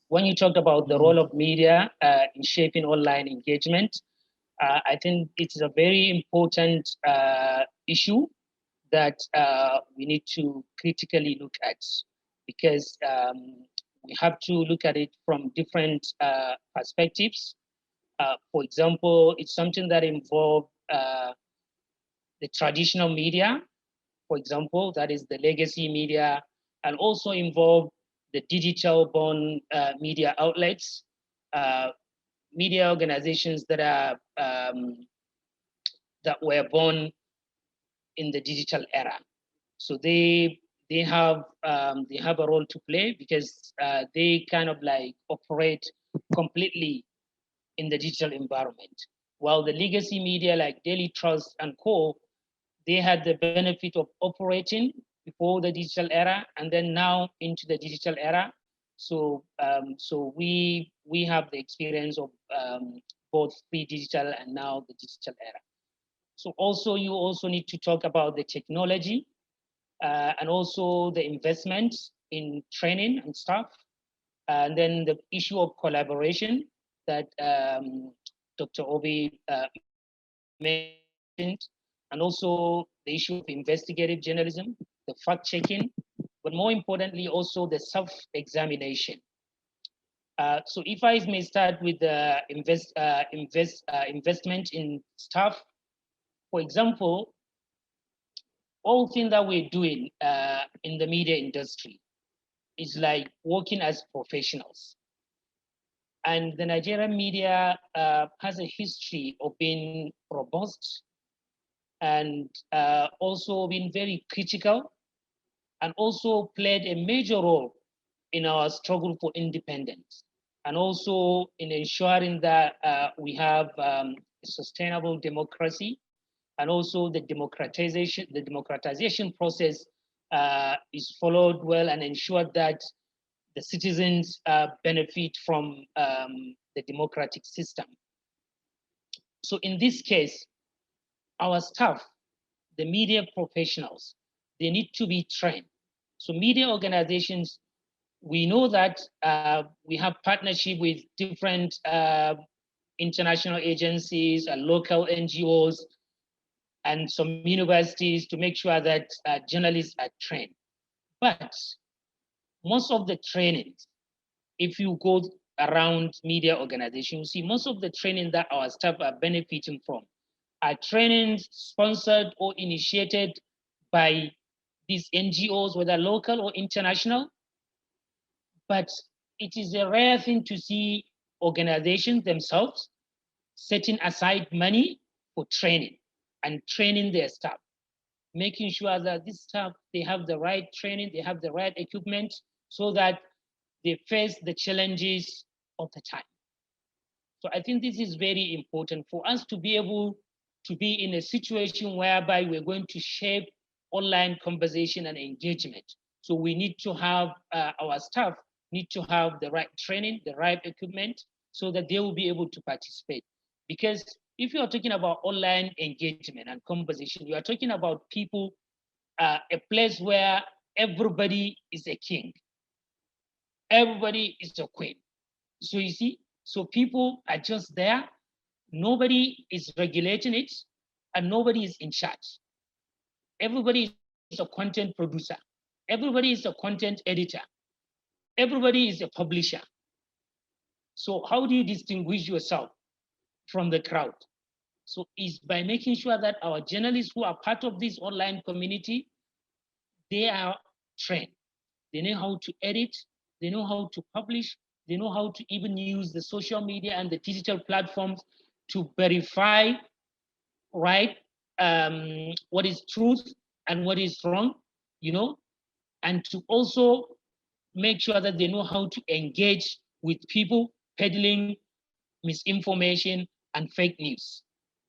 When you talked about the role of media in shaping online engagement, I think it's a very important issue that we need to critically look at, because we have to look at it from different perspectives. For example, it's something that involves the traditional media, for example, that is the legacy media, and also involve the digital-born media outlets, media organizations that are that were born in the digital era. So they have a role to play, because they kind of like operate completely in the digital environment. While the legacy media like Daily Trust and Co, they had the benefit of operating before the digital era and then now into the digital era. So so we have the experience of both pre-digital and now the digital era. So also you also need to talk about the technology and also the investments in training and stuff. And then the issue of collaboration that Dr. Obi mentioned, and also the issue of investigative journalism, the fact-checking, but more importantly, also the self-examination. So if I may start with the investment in staff, for example, all things that we're doing in the media industry is like working as professionals. And the Nigerian media has a history of being robust and also being very critical, and also played a major role in our struggle for independence, and also in ensuring that we have a sustainable democracy, and also the democratization process is followed well and ensured that the citizens benefit from the democratic system. So in this case, our staff the media professionals, they need to be trained. So media organizations, we know that we have partnership with different international agencies and local NGOs and some universities to make sure that journalists are trained. But most of the trainings, if you go around media organizations, you see most of the training that our staff are benefiting from are trainings sponsored or initiated by these NGOs, whether local or international. But it is a rare thing to see organizations themselves setting aside money for training and training their staff, making sure that this staff, they have the right training, they have the right equipment so that they face the challenges of the time. So I think this is very important for us to be able to be in a situation whereby we're going to shape online conversation and engagement. So we need to have our staff need to have the right training, the right equipment, so that they will be able to participate. Because if you are talking about online engagement and conversation, you are talking about people, a place where everybody is a king, everybody is a queen. So you see, so people are just there, nobody is regulating it, and nobody is in charge. Everybody is a content producer, everybody is a content editor, everybody is a publisher. So how do you distinguish yourself from the crowd? So it's by making sure that our journalists who are part of this online community, they are trained. They know how to edit, they know how to publish, they know how to even use the social media and the digital platforms to verify, right, what is truth and what is wrong, you know, and to also make sure that they know how to engage with people peddling misinformation and fake news.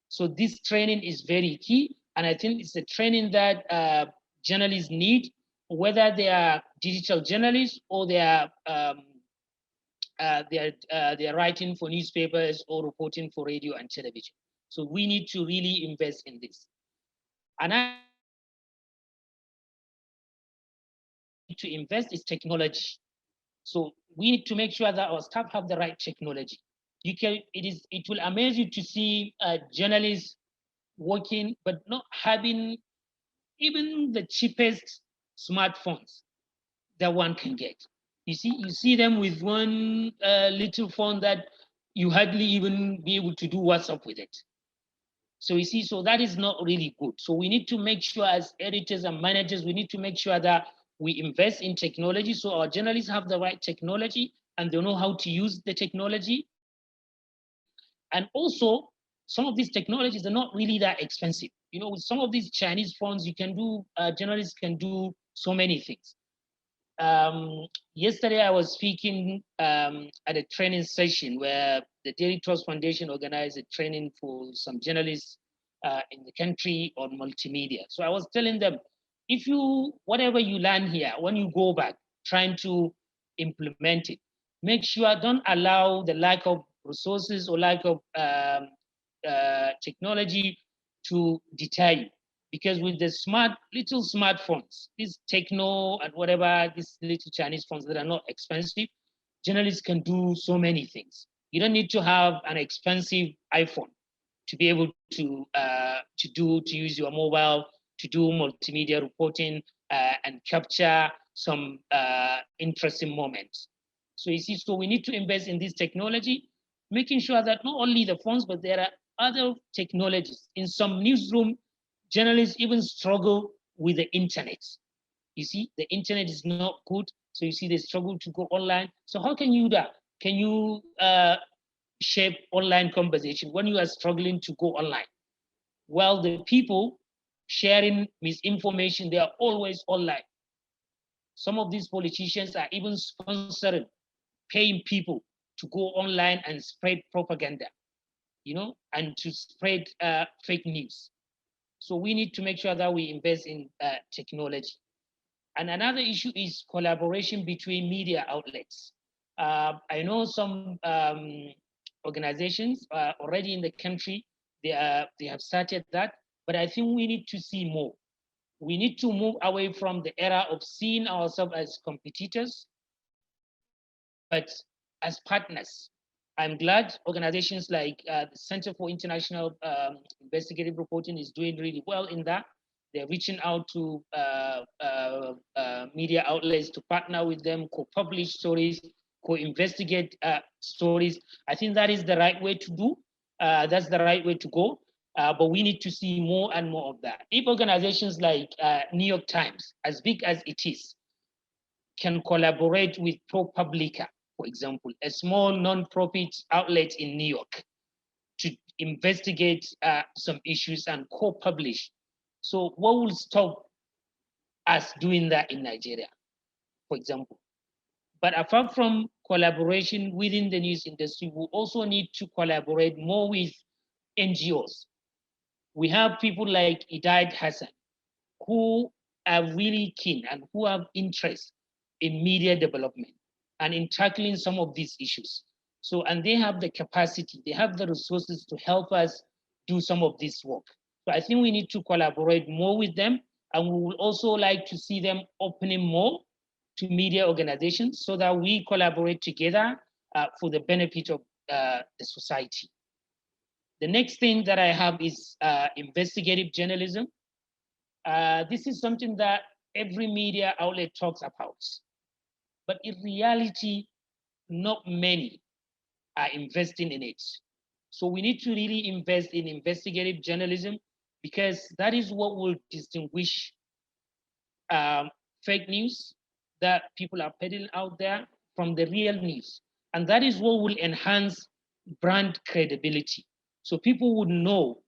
So this training is very key, and I think it's a training that journalists need, whether they are digital journalists or they are writing for newspapers or reporting for radio and television. So we need to really invest in this. And I need to invest is technology. So we need to make sure that our staff have the right technology. It will amaze you to see journalists working, but not having even the cheapest smartphones that one can get. You see them with one little phone that you hardly even be able to do WhatsApp with it. So you see, so that is not really good. So we need to make sure as editors and managers, we need to make sure that we invest in technology so our journalists have the right technology and they know how to use the technology. And also, some of these technologies are not really that expensive. You know, with some of these Chinese phones, you can do, journalists can do so many things. Yesterday, I was speaking at a training session where the Daily Trust Foundation organized a training for some journalists in the country on multimedia. So I was telling them, if you, whatever you learn here, when you go back trying to implement it, make sure don't allow the lack of resources or lack of technology to deter you. Because with the little smartphones, these techno and whatever, these little Chinese phones that are not expensive, journalists can do so many things. You don't need to have an expensive iPhone to be able to use your mobile to do multimedia reporting and capture some interesting moments. So you see, so we need to invest in this technology, making sure that not only the phones, but there are other technologies. In some newsroom, journalists even struggle with the internet. You see, the internet is not good. So you see, they struggle to go online. So how can you do that? Can you shape online conversation when you are struggling to go online? Well, the people sharing misinformation, they are always online. Some of these politicians are even sponsoring, paying people to go online and spread propaganda, you know, and to spread fake news. So we need to make sure that we invest in technology. And another issue is collaboration between media outlets. I know some organizations already in the country, they have started that. but I think we need to see more. We need to move away from the era of seeing ourselves as competitors, but as partners. I'm glad organizations like the Center for International Investigative Reporting is doing really well in that. They're reaching out to media outlets to partner with them, co-publish stories, co-investigate stories. I think that is the right way to do. That's the right way to go. But we need to see more and more of that. If organizations like New York Times, as big as it is, can collaborate with ProPublica, for example, a small non-profit outlet in New York, to investigate some issues and co-publish. So what will stop us doing that in Nigeria, for example? But apart from collaboration within the news industry, we also need to collaborate more with NGOs. We have people like Idaid Hassan, who are really keen and who have interest in media development and in tackling some of these issues. So, and they have the capacity, they have the resources to help us do some of this work. So I think we need to collaborate more with them, and we would also like to see them opening more to media organizations so that we collaborate together for the benefit of the society. The next thing that I have is investigative journalism. This is something that every media outlet talks about, but in reality, not many are investing in it. So we need to really invest in investigative journalism, because that is what will distinguish fake news that people are peddling out there from the real news. And that is what will enhance brand credibility. So people would know,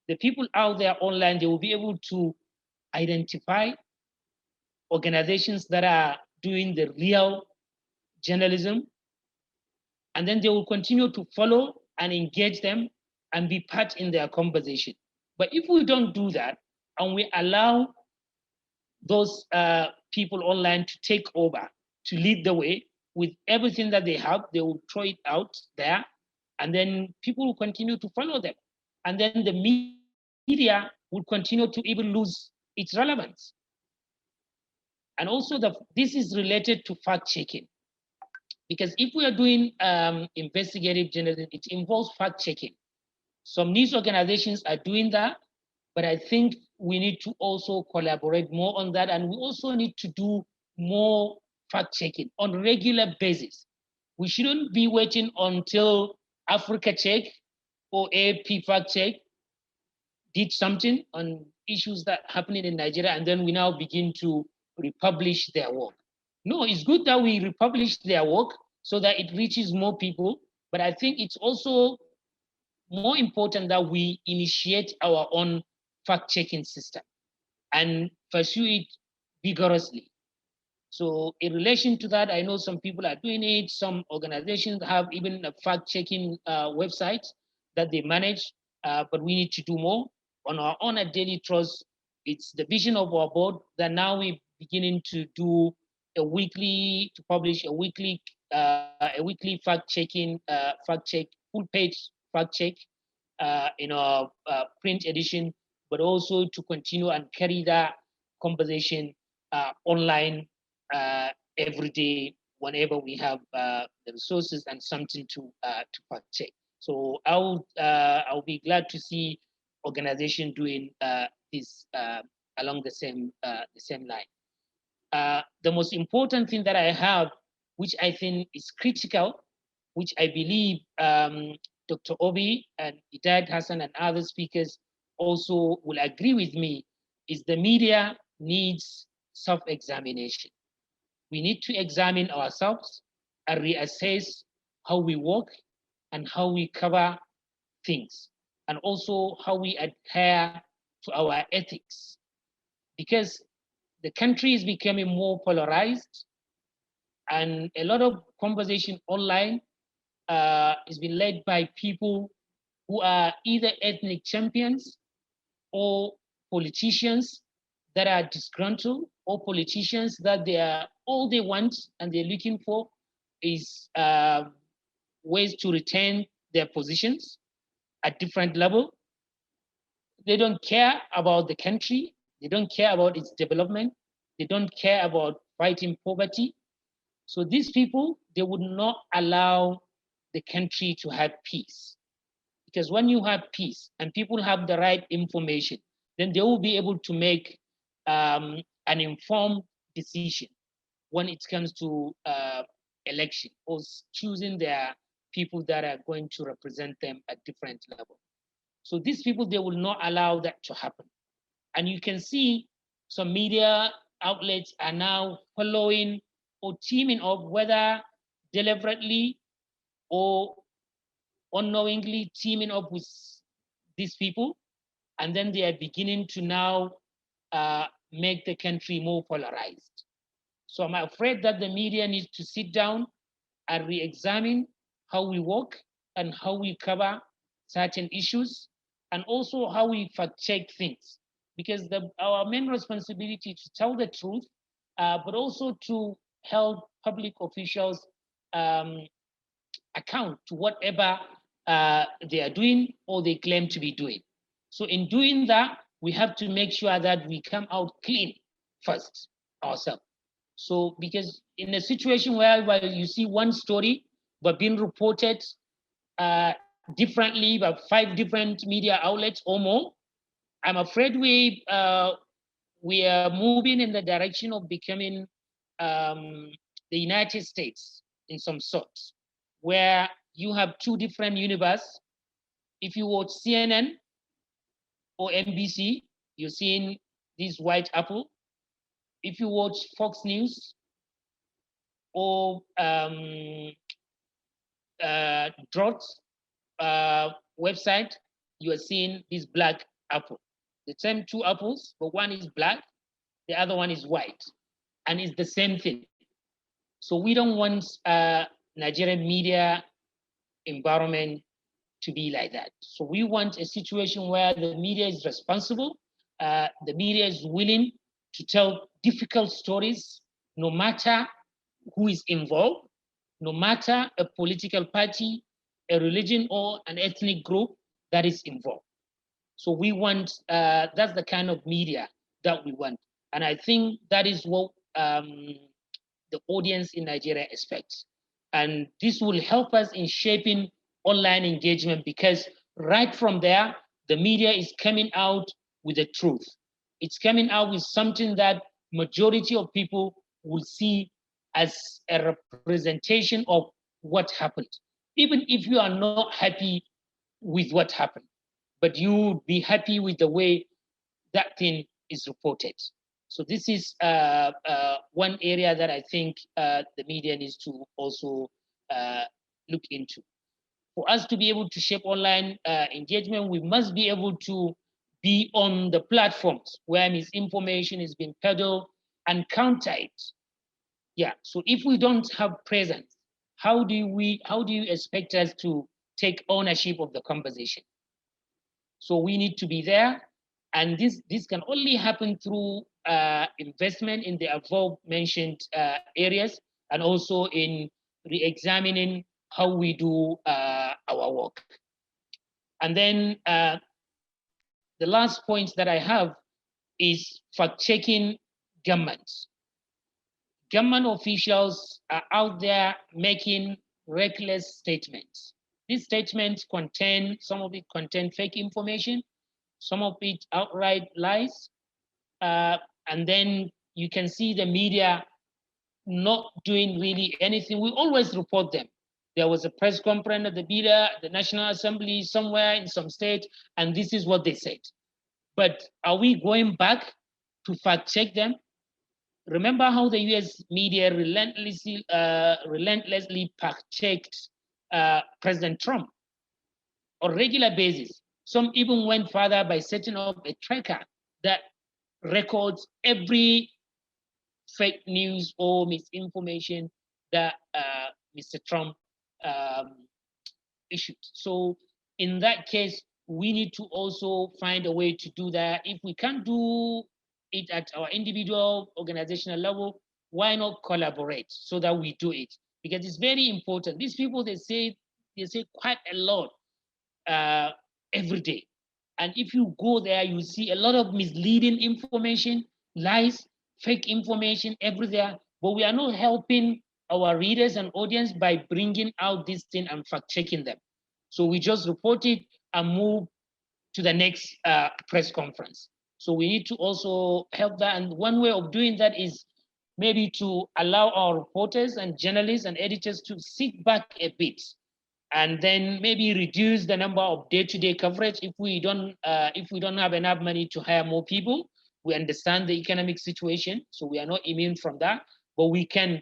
the people out there online, they will be able to identify organizations that are doing the real journalism, and then they will continue to follow and engage them and be part in their conversation. But if we don't do that, and we allow those people online to take over, to lead the way with everything that they have, they will throw it out there, and then people will continue to follow them. And then the media will continue to even lose its relevance. And also this is related to fact-checking. Because if we are doing investigative journalism, it involves fact-checking. Some news organizations are doing that, but I think we need to also collaborate more on that, and we also need to do more fact-checking on a regular basis. We shouldn't be waiting until Africa Check or AP Fact Check did something on issues that are happening in Nigeria, and then we now begin to republish their work. No, it's good that we republish their work so that it reaches more people, but I think it's also more important that we initiate our own fact-checking system and pursue it vigorously. So in relation to that, I know some people are doing it. Some organizations have even a fact-checking website that they manage, but we need to do more. On our own at Daily Trust, it's the vision of our board that now we're beginning to do publish a weekly fact-checking, full-page fact-check in our print edition, but also to continue and carry that conversation online every day whenever we have the resources and something to fact-check. So I'll be glad to see organization doing this along the same line. The most important thing that I have, which I think is critical, which I believe Dr. Obi and Idaid Hassan and other speakers also will agree with me, is the media needs self-examination. We need to examine ourselves and reassess how we work and how we cover things, and also how we adhere to our ethics. Because the country is becoming more polarized, and a lot of conversation online is being led by people who are either ethnic champions or politicians that are disgruntled, or politicians that all they want and they're looking for is ways to retain their positions at different level. they don't care about the country. They don't care about its development. They don't care about fighting poverty. So these people, they would not allow the country to have peace. Because when you have peace and people have the right information, then they will be able to make an informed decision when it comes to election or choosing their people that are going to represent them at different levels. So these people, they will not allow that to happen. And you can see some media outlets are now following or teaming up, whether deliberately or unknowingly teaming up with these people. And then they are beginning to now make the country more polarized. So I'm afraid that the media needs to sit down and re-examine how we work and how we cover certain issues, and also how we fact-check things. Because our main responsibility is to tell the truth, but also to help public officials account to whatever they are doing or they claim to be doing. So in doing that, we have to make sure that we come out clean first ourselves. So because in a situation where you see one story but being reported differently by 5 different media outlets or more, I'm afraid we are moving in the direction of becoming the United States in some sorts, where you have 2 different universes. If you watch CNN or NBC, you're seeing this white apple. If you watch Fox News or Drought website, you are seeing this black apple. The same 2 apples, but one is black, the other one is white, and it's the same thing. So we don't want Nigerian media environment to be like that. So we want a situation where the media is responsible, the media is willing to tell difficult stories, no matter who is involved, no matter a political party, a religion, or an ethnic group that is involved. So we want, that's the kind of media that we want. And I think that is what the audience in Nigeria expects. And this will help us in shaping online engagement, because right from there, the media is coming out with the truth. It's coming out with something that majority of people will see as a representation of what happened. Even if you are not happy with what happened, but you be happy with the way that thing is reported. So this is one area that I think the media needs to also look into. For us to be able to shape online engagement, we must be able to be on the platforms where misinformation is being peddled and counter it. Yeah, so if we don't have presence, how do you expect us to take ownership of the conversation? So we need to be there, and this can only happen through investment in the above mentioned areas, and also in re-examining how we do our work. And then the last point that I have is fact-checking governments. Government officials are out there making reckless statements. These statements contain, some of it contain fake information, some of it outright lies. And then you can see the media not doing really anything. We always report them. There was a press conference at the National Assembly somewhere in some state, and this is what they said. But are we going back to fact check them? Remember how the US media relentlessly fact checked President Trump on a regular basis. Some even went further by setting up a tracker that records every fake news or misinformation that Mr. Trump issued. So in that case, we need to also find a way to do that. If we can't do it at our individual organizational level, why not collaborate so that we do it? Because it's very important. These people, they say quite a lot every day. And if you go there, you see a lot of misleading information, lies, fake information everywhere. But we are not helping our readers and audience by bringing out this thing and fact-checking them. So we just report it and move to the next press conference. So we need to also help that. And one way of doing that is maybe to allow our reporters and journalists and editors to sit back a bit and then maybe reduce the number of day-to-day coverage if we don't have enough money to hire more people. We understand the economic situation, so we are not immune from that, but we can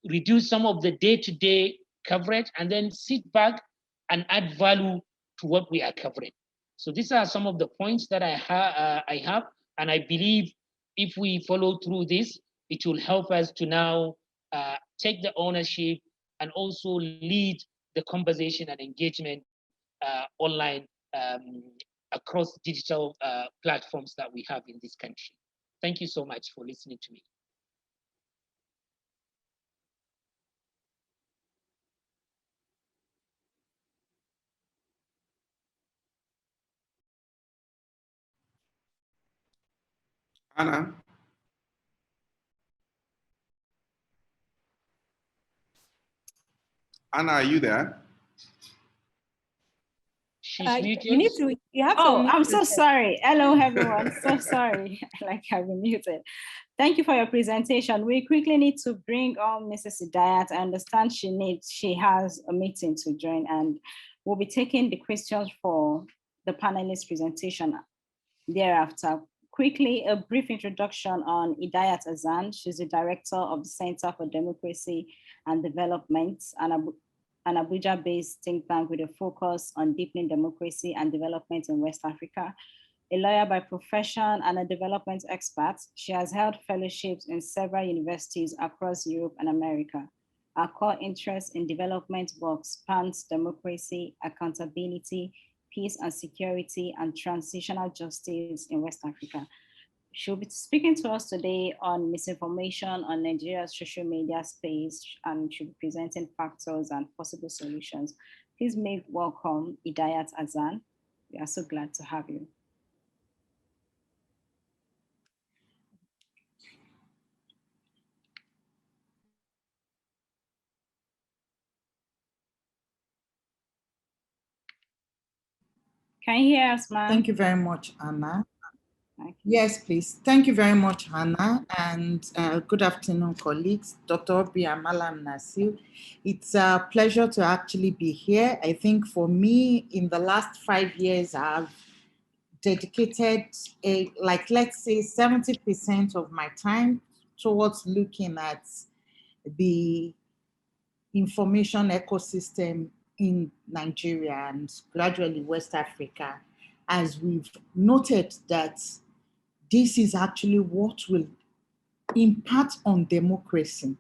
reduce some of the day-to-day coverage and then sit back and add value to what we are covering. So these are some of the points that I have, and I believe if we follow through this, it will help us to now take the ownership and also lead the conversation and engagement online across digital platforms that we have in this country. Thank you so much for listening to me. Anna? Anna, are you there? She's muted. You need to, you have to. Oh, I'm so sorry. Hello, everyone. So sorry. Like I've been muted. Thank you for your presentation. We quickly need to bring on Mrs. Hidayat. I understand she has a meeting to join, and we'll be taking the questions for the panelist presentation thereafter. Quickly, a brief introduction on Hidayat Azan. She's the director of the Center for Democracy and Development, an Abuja-based think tank with a focus on deepening democracy and development in West Africa. A lawyer by profession and a development expert, she has held fellowships in several universities across Europe and America. Her core interest in development work spans democracy, accountability, peace and security, and transitional justice in West Africa. She'll be speaking to us today on misinformation on Nigeria's social media space, and she'll be presenting factors and possible solutions. Please make welcome Hidayat Azan. We are so glad to have you. Can you hear us, ma'am? Thank you very much, Anna. Yes, please. Thank you very much, Hannah, and good afternoon, colleagues. Dr. Obi and Malam Nasir. It's a pleasure to actually be here. I think for me, in the last 5 years, I've dedicated, let's say 70% of my time towards looking at the information ecosystem in Nigeria and gradually West Africa, as we've noted that this is actually what will impact on democracy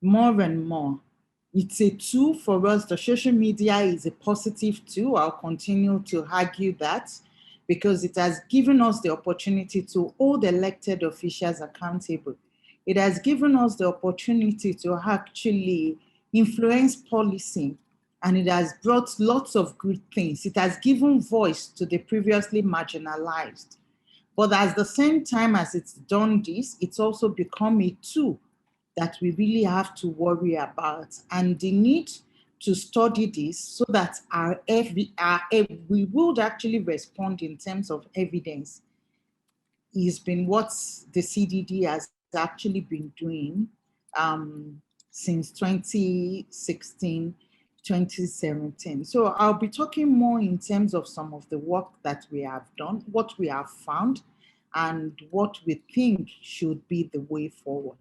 more and more. It's a tool for us. The social media is a positive tool. I'll continue to argue that because it has given us the opportunity to hold elected officials accountable. It has given us the opportunity to actually influence policy, and it has brought lots of good things. It has given voice to the previously marginalized. But at the same time as it's done this, it's also become a tool that we really have to worry about, and the need to study this so that we would actually respond in terms of evidence has been what the CDD has actually been doing since 2016, 2017. So I'll be talking more in terms of some of the work that we have done, what we have found, and what we think should be the way forward.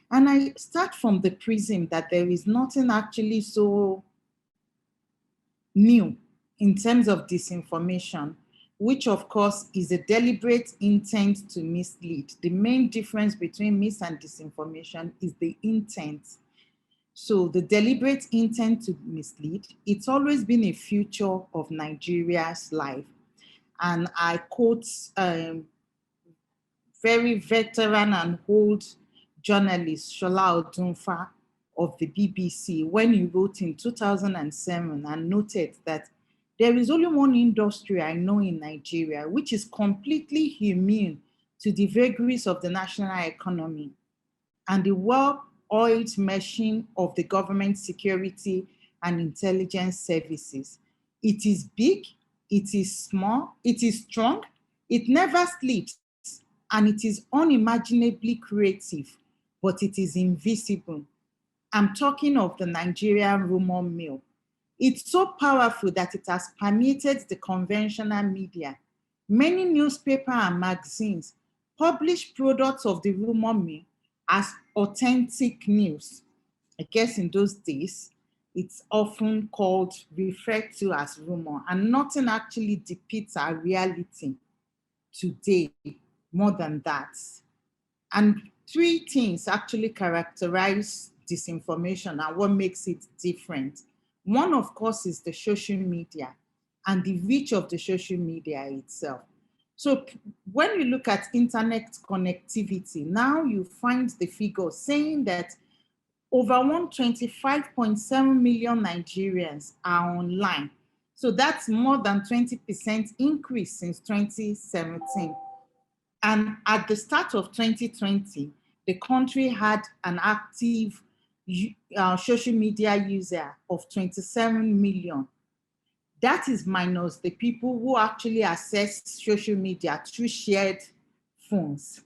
And I start from the prism that there is nothing actually so new in terms of disinformation, which of course is a deliberate intent to mislead. The main difference between mis and disinformation is the intent. So the deliberate intent to mislead, it's always been a feature of Nigeria's life. And I quote very veteran and old journalist Shola Odunfa of the BBC when he wrote in 2007 and noted that There is only one industry I know in Nigeria which is completely immune to the vagaries of the national economy and the well-oiled machine of the government security and intelligence services. It is big, it is small, it is strong, it never sleeps, and it is unimaginably creative, but it is invisible. I'm talking of the Nigerian rumor mill. It's so powerful that it has permeated the conventional media. Many newspapers and magazines publish products of the rumor mill as authentic news. I guess in those days, it's often referred to as rumor, and nothing actually depicts our reality today more than that. And three things actually characterize disinformation and what makes it different. One, of course, is the social media and the reach of the social media itself. So when you look at internet connectivity, now you find the figure saying that over 125.7 million Nigerians are online. So that's more than 20% increase since 2017. And at the start of 2020, the country had an active social media user of 27 million. That is minus the people who actually access social media through shared phones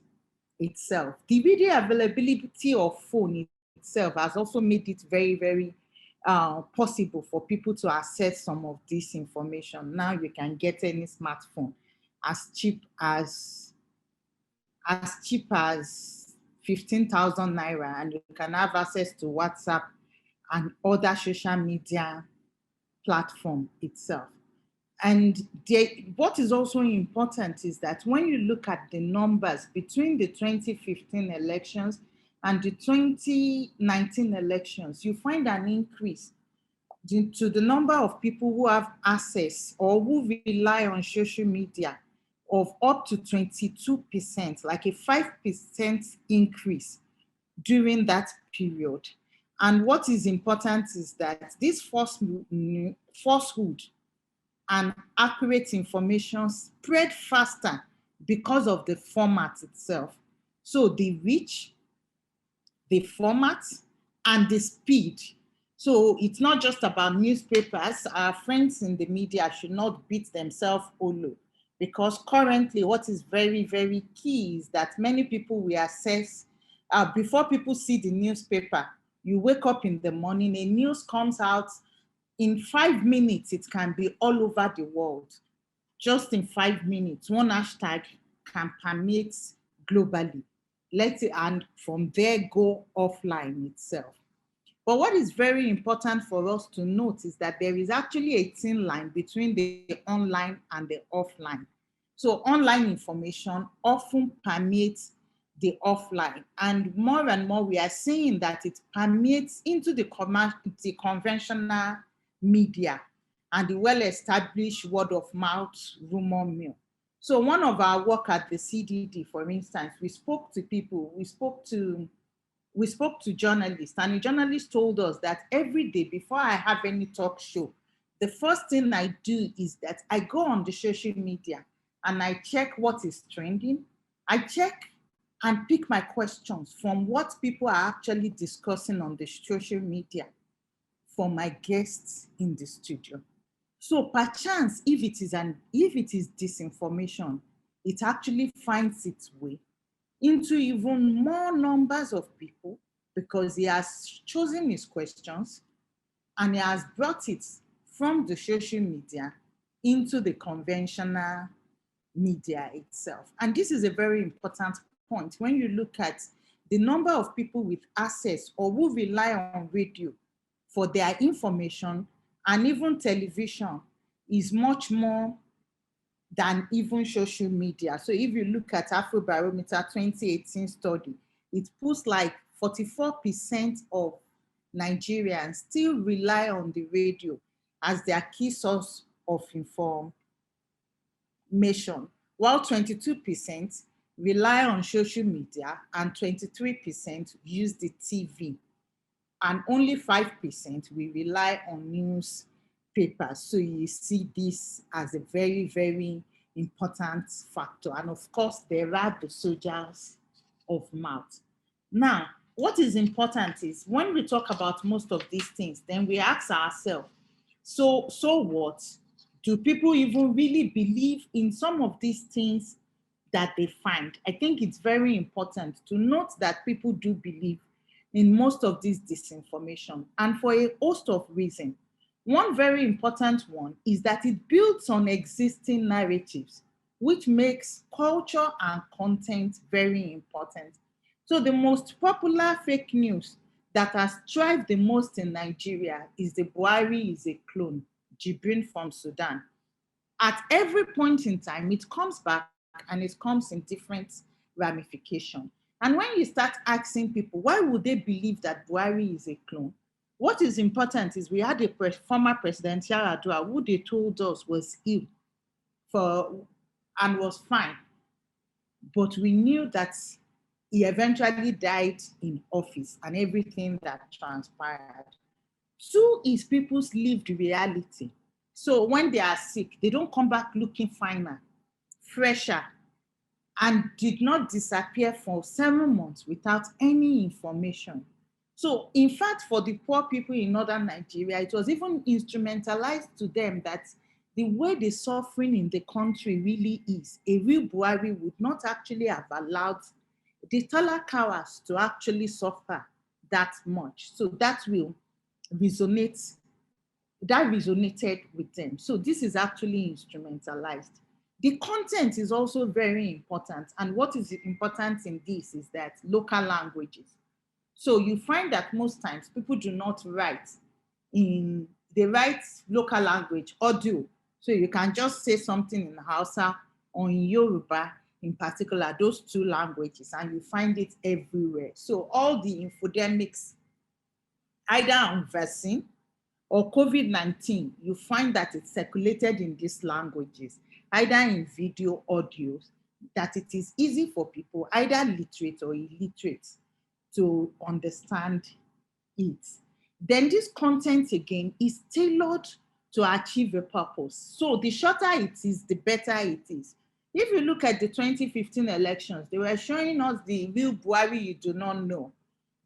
itself. The video availability of phone itself has also made it very, very possible for people to access some of this information. Now you can get any smartphone as cheap as 15,000 naira, and you can have access to WhatsApp and other social media platform itself. And what is also important is that when you look at the numbers between the 2015 elections and the 2019 elections, you find an increase to the number of people who have access or who rely on social media of up to 22%, like a 5% increase during that period. And what is important is that this falsehood and accurate information spread faster because of the format itself. So the reach, the format, and the speed. So it's not just about newspapers. Our friends in the media should not beat themselves hollow, because currently what is very, very key is that many people will access, before people see the newspaper, you wake up in the morning, a news comes out, in 5 minutes, it can be all over the world. Just in 5 minutes, one hashtag can permeate globally. And from there go offline itself. But what is very important for us to note is that there is actually a thin line between the online and the offline. So online information often permeates the offline, and more we are seeing that it permeates into the conventional media and the well-established word of mouth rumor mill. So one of our work at the CDD, for instance, we spoke to people, we spoke to journalists, and a journalist told us that every day before I have any talk show, the first thing I do is that I go on the social media and I check what is trending. I check and pick my questions from what people are actually discussing on the social media for my guests in the studio. So perchance, if it is disinformation, it actually finds its way into even more numbers of people, because he has chosen his questions and he has brought it from the social media into the conventional media itself. And this is a very important point. When you look at the number of people with access or who rely on radio for their information, and even television is much more than even social media. So if you look at Afrobarometer 2018 study, it puts like 44% of Nigerians still rely on the radio as their key source of information, while 22% rely on social media and 23% use the TV. And only 5% we rely on newspapers papers. So you see this as a very, very important factor. And of course, there are the soldiers of mouth. Now, what is important is when we talk about most of these things, then we ask ourselves, so what? Do people even really believe in some of these things that they find? I think it's very important to note that people do believe in most of this disinformation, and for a host of reasons. One very important one is that it builds on existing narratives, which makes culture and content very important. So the most popular fake news that has thrived the most in Nigeria is the Buhari is a clone, Jibrin from Sudan. At every point in time, it comes back and it comes in different ramifications. And when you start asking people, why would they believe that Buhari is a clone? What is important is we had a former president, Yar'Adua, who they told us was ill and was fine. But we knew that he eventually died in office and everything that transpired. Two is people's lived reality. So when they are sick, they don't come back looking finer, fresher, and did not disappear for 7 months without any information. So in fact, for the poor people in northern Nigeria, it was even instrumentalized to them that the way the suffering in the country really is, a real Buhari would not actually have allowed the Talakawas to actually suffer that much. So that resonated with them. So this is actually instrumentalized. The content is also very important. And what is important in this is that local languages. So you find that most times people do not write they write local language, audio. So you can just say something in Hausa or in Yoruba, in particular, those two languages, and you find it everywhere. So all the infodemics, either on vaccine or COVID-19, you find that it's circulated in these languages, either in video, audios, that it is easy for people, either literate or illiterate, to understand it. Then this content again is tailored to achieve a purpose. So the shorter it is, the better it is. If you look at the 2015 elections, they were showing us the real Buhari you do not know,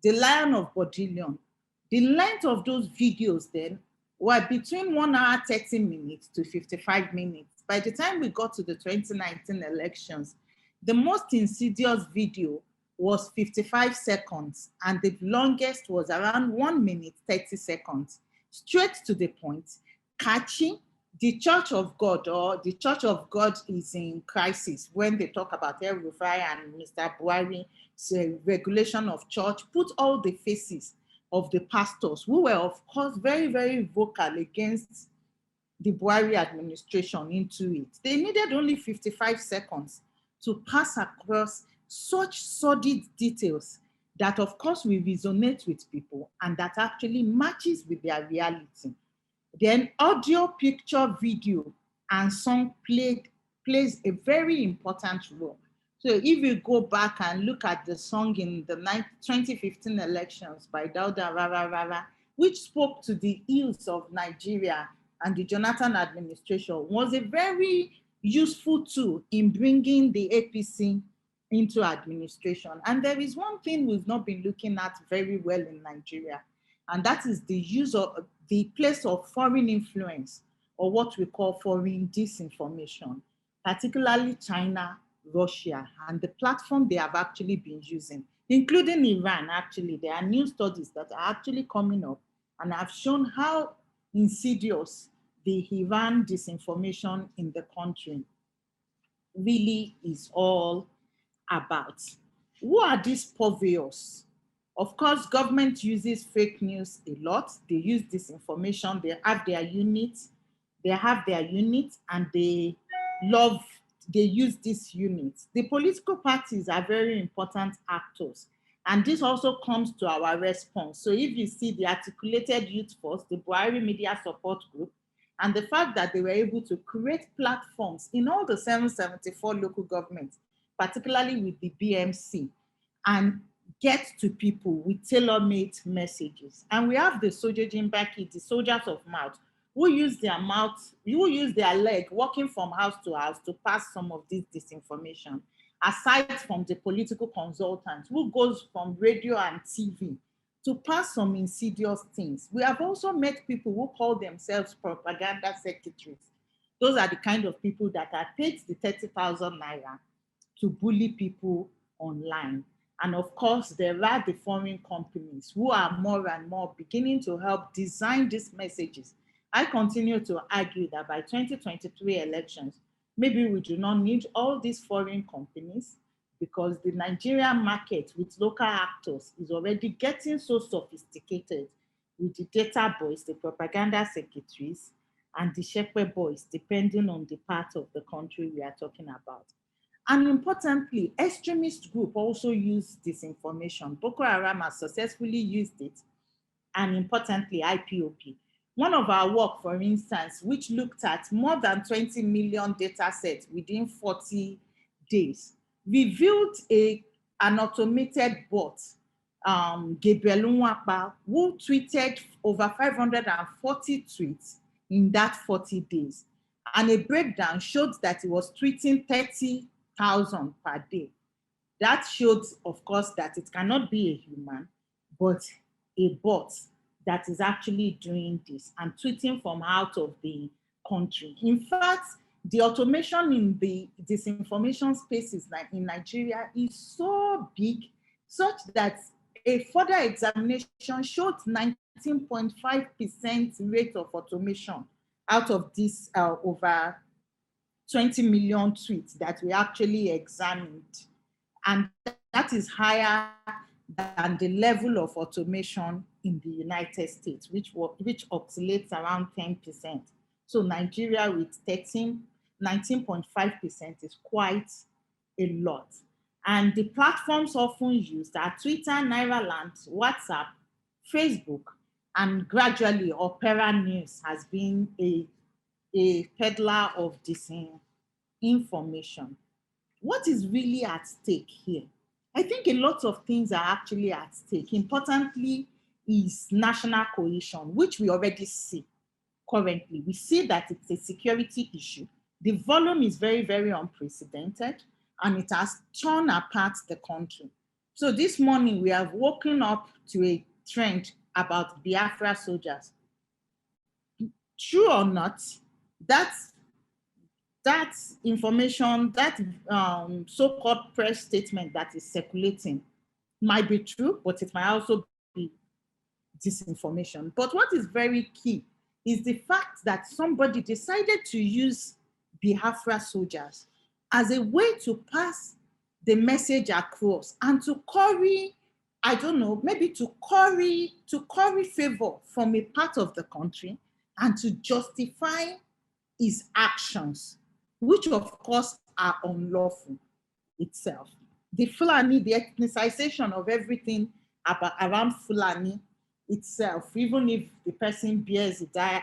the Lion of Bodilion. The length of those videos then were between 1 hour, 30 minutes to 55 minutes. By the time we got to the 2019 elections, the most insidious video was 55 seconds, and the longest was around 1 minute, 30 seconds. Straight to the point, catchy. The Church of God, or the Church of God is in crisis when they talk about El Rufai and Mr. Buhari's regulation of church, put all the faces of the pastors who were, of course, very, very vocal against the Buhari administration into it. They needed only 55 seconds to pass across such sordid details that, of course, will resonate with people and that actually matches with their reality. Then audio, picture, video, and song plays a very important role. So if you go back and look at the song in the 2015 elections by Dauda Rara Rara, which spoke to the ills of Nigeria and the Jonathan administration, was a very useful tool in bringing the APC into administration. And there is one thing we've not been looking at very well in Nigeria, and that is the use of the place of foreign influence, or what we call foreign disinformation, particularly China, Russia, and the platform they have actually been using, including Iran. Actually, there are new studies that are actually coming up and have shown how insidious the Iran disinformation in the country really is all about. Who are these purveyors? Of course, government uses fake news a lot. They use disinformation. They have their units. And they use these units. The political parties are very important actors. And this also comes to our response. So if you see the Articulated Youth Force, the Buhari Media Support Group, and the fact that they were able to create platforms in all the 774 local governments, particularly with the BMC, and get to people with tailor-made messages. And we have the Sojoji Mbaki, the soldiers of mouth, who use their mouth, who use their leg walking from house to house to pass some of this disinformation, aside from the political consultants who goes from radio and TV to pass some insidious things. We have also met people who call themselves propaganda secretaries. Those are the kind of people that are paid the 30,000 naira to bully people online. And of course, there are the foreign companies who are more and more beginning to help design these messages. I continue to argue that by 2023 elections, maybe we do not need all these foreign companies, because the Nigerian market with local actors is already getting so sophisticated with the data boys, the propaganda secretaries, and the shepherd boys, depending on the part of the country we are talking about. And importantly, extremist group also use disinformation. Boko Haram has successfully used it, and importantly, IPOP. One of our work, for instance, which looked at more than 20 million data sets within 40 days, revealed an automated bot, Gabriel Nwapa, who tweeted over 540 tweets in that 40 days. And a breakdown showed that he was tweeting 30,000 per day. That showed, of course, that it cannot be a human, but a bot that is actually doing this and tweeting from out of the country. In fact, the automation in the disinformation spaces in Nigeria is so big, such that a further examination showed 19.5% rate of automation out of this over 20 million tweets that we actually examined. And that is higher than the level of automation in the United States, which oscillates around 10%. So Nigeria with 19.5% is quite a lot. And the platforms often used are Twitter, Nairaland, WhatsApp, Facebook, and gradually Opera News has been a peddler of disinformation. What is really at stake here? I think a lot of things are actually at stake. Importantly is national cohesion, which we already see currently. We see that it's a security issue. The volume is very, very unprecedented, and it has torn apart the country. So this morning we have woken up to a trend about Biafra soldiers. True or not, that information, that so-called press statement that is circulating might be true, but it might also be disinformation. But what is very key is the fact that somebody decided to use Biafra soldiers as a way to pass the message across and to curry, I don't know, maybe to curry favor from a part of the country and to justify his actions, which of course are unlawful itself. The Fulani, the ethnicization of everything around Fulani itself, even if the person bears it, I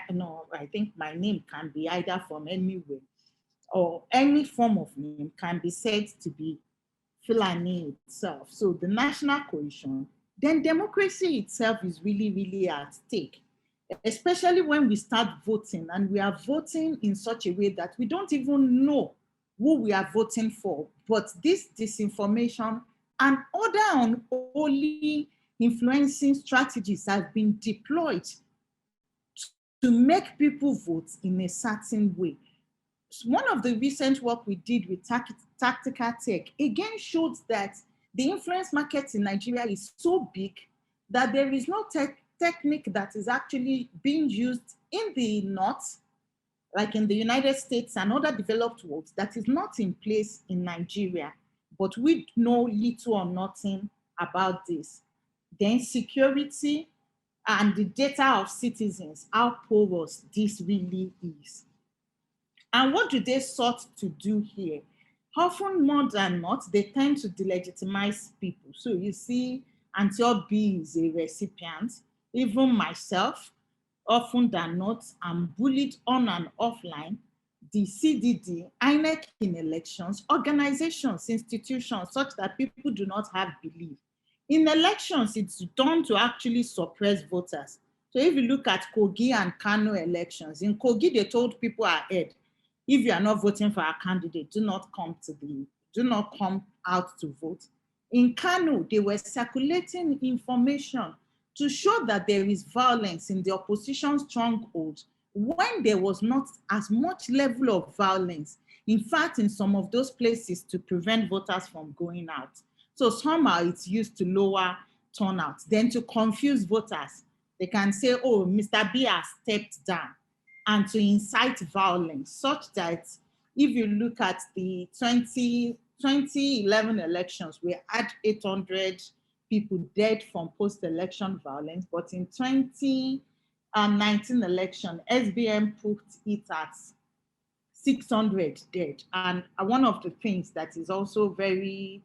think my name can be either from anywhere or any form of name can be said to be Fulani itself. So the national cohesion, then democracy itself is really, really at stake, especially when we start voting and we are voting in such a way that we don't even know who we are voting for. But this disinformation and other unholy influencing strategies have been deployed to make people vote in a certain way. One of the recent work we did with Tactical Tech again showed that the influence market in Nigeria is so big that there is no technique that is actually being used in the North, like in the United States and other developed worlds, that is not in place in Nigeria, but we know little or nothing about this. Then security and the data of citizens, how porous this really is. And what do they sought to do here? Often more than not, they tend to delegitimize people. So you see, until B is a recipient, even myself, often than not, I'm bullied on and offline. The CDD, INEC in elections, organizations, institutions, such that people do not have belief. In elections, it's done to actually suppress voters. So if you look at Kogi and Kano elections, in Kogi, they told people ahead, if you are not voting for a candidate, do not come out to vote. In Kano, they were circulating information to show that there is violence in the opposition strongholds when there was not as much level of violence. In fact, in some of those places to prevent voters from going out. So somehow it's used to lower turnout. Then to confuse voters, they can say, oh, Mr. B has stepped down, and to incite violence, such that if you look at the 2011 elections, we had 800 people dead from post-election violence, but in 2019 election, SBM put it at 600 dead. And one of the things that is also very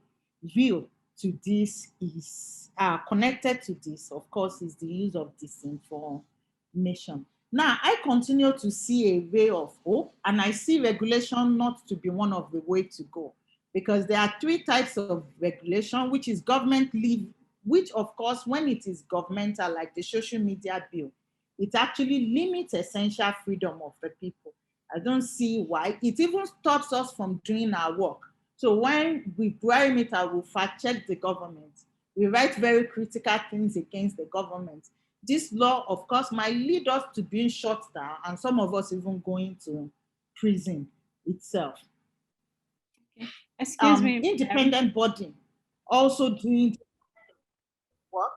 real to this is connected to this, of course, is the use of disinformation. Now, I continue to see a way of hope, and I see regulation not to be one of the way to go, because there are 3 types of regulation, which is government leave, which of course, when it is governmental, like the social media bill, it actually limits essential freedom of the people. I don't see why. It even stops us from doing our work. So when we parameter, we fact check the government. We write very critical things against the government. This law, of course, might lead us to being shut down, and some of us even going to prison itself. Okay. Excuse me. Independent body also doing work.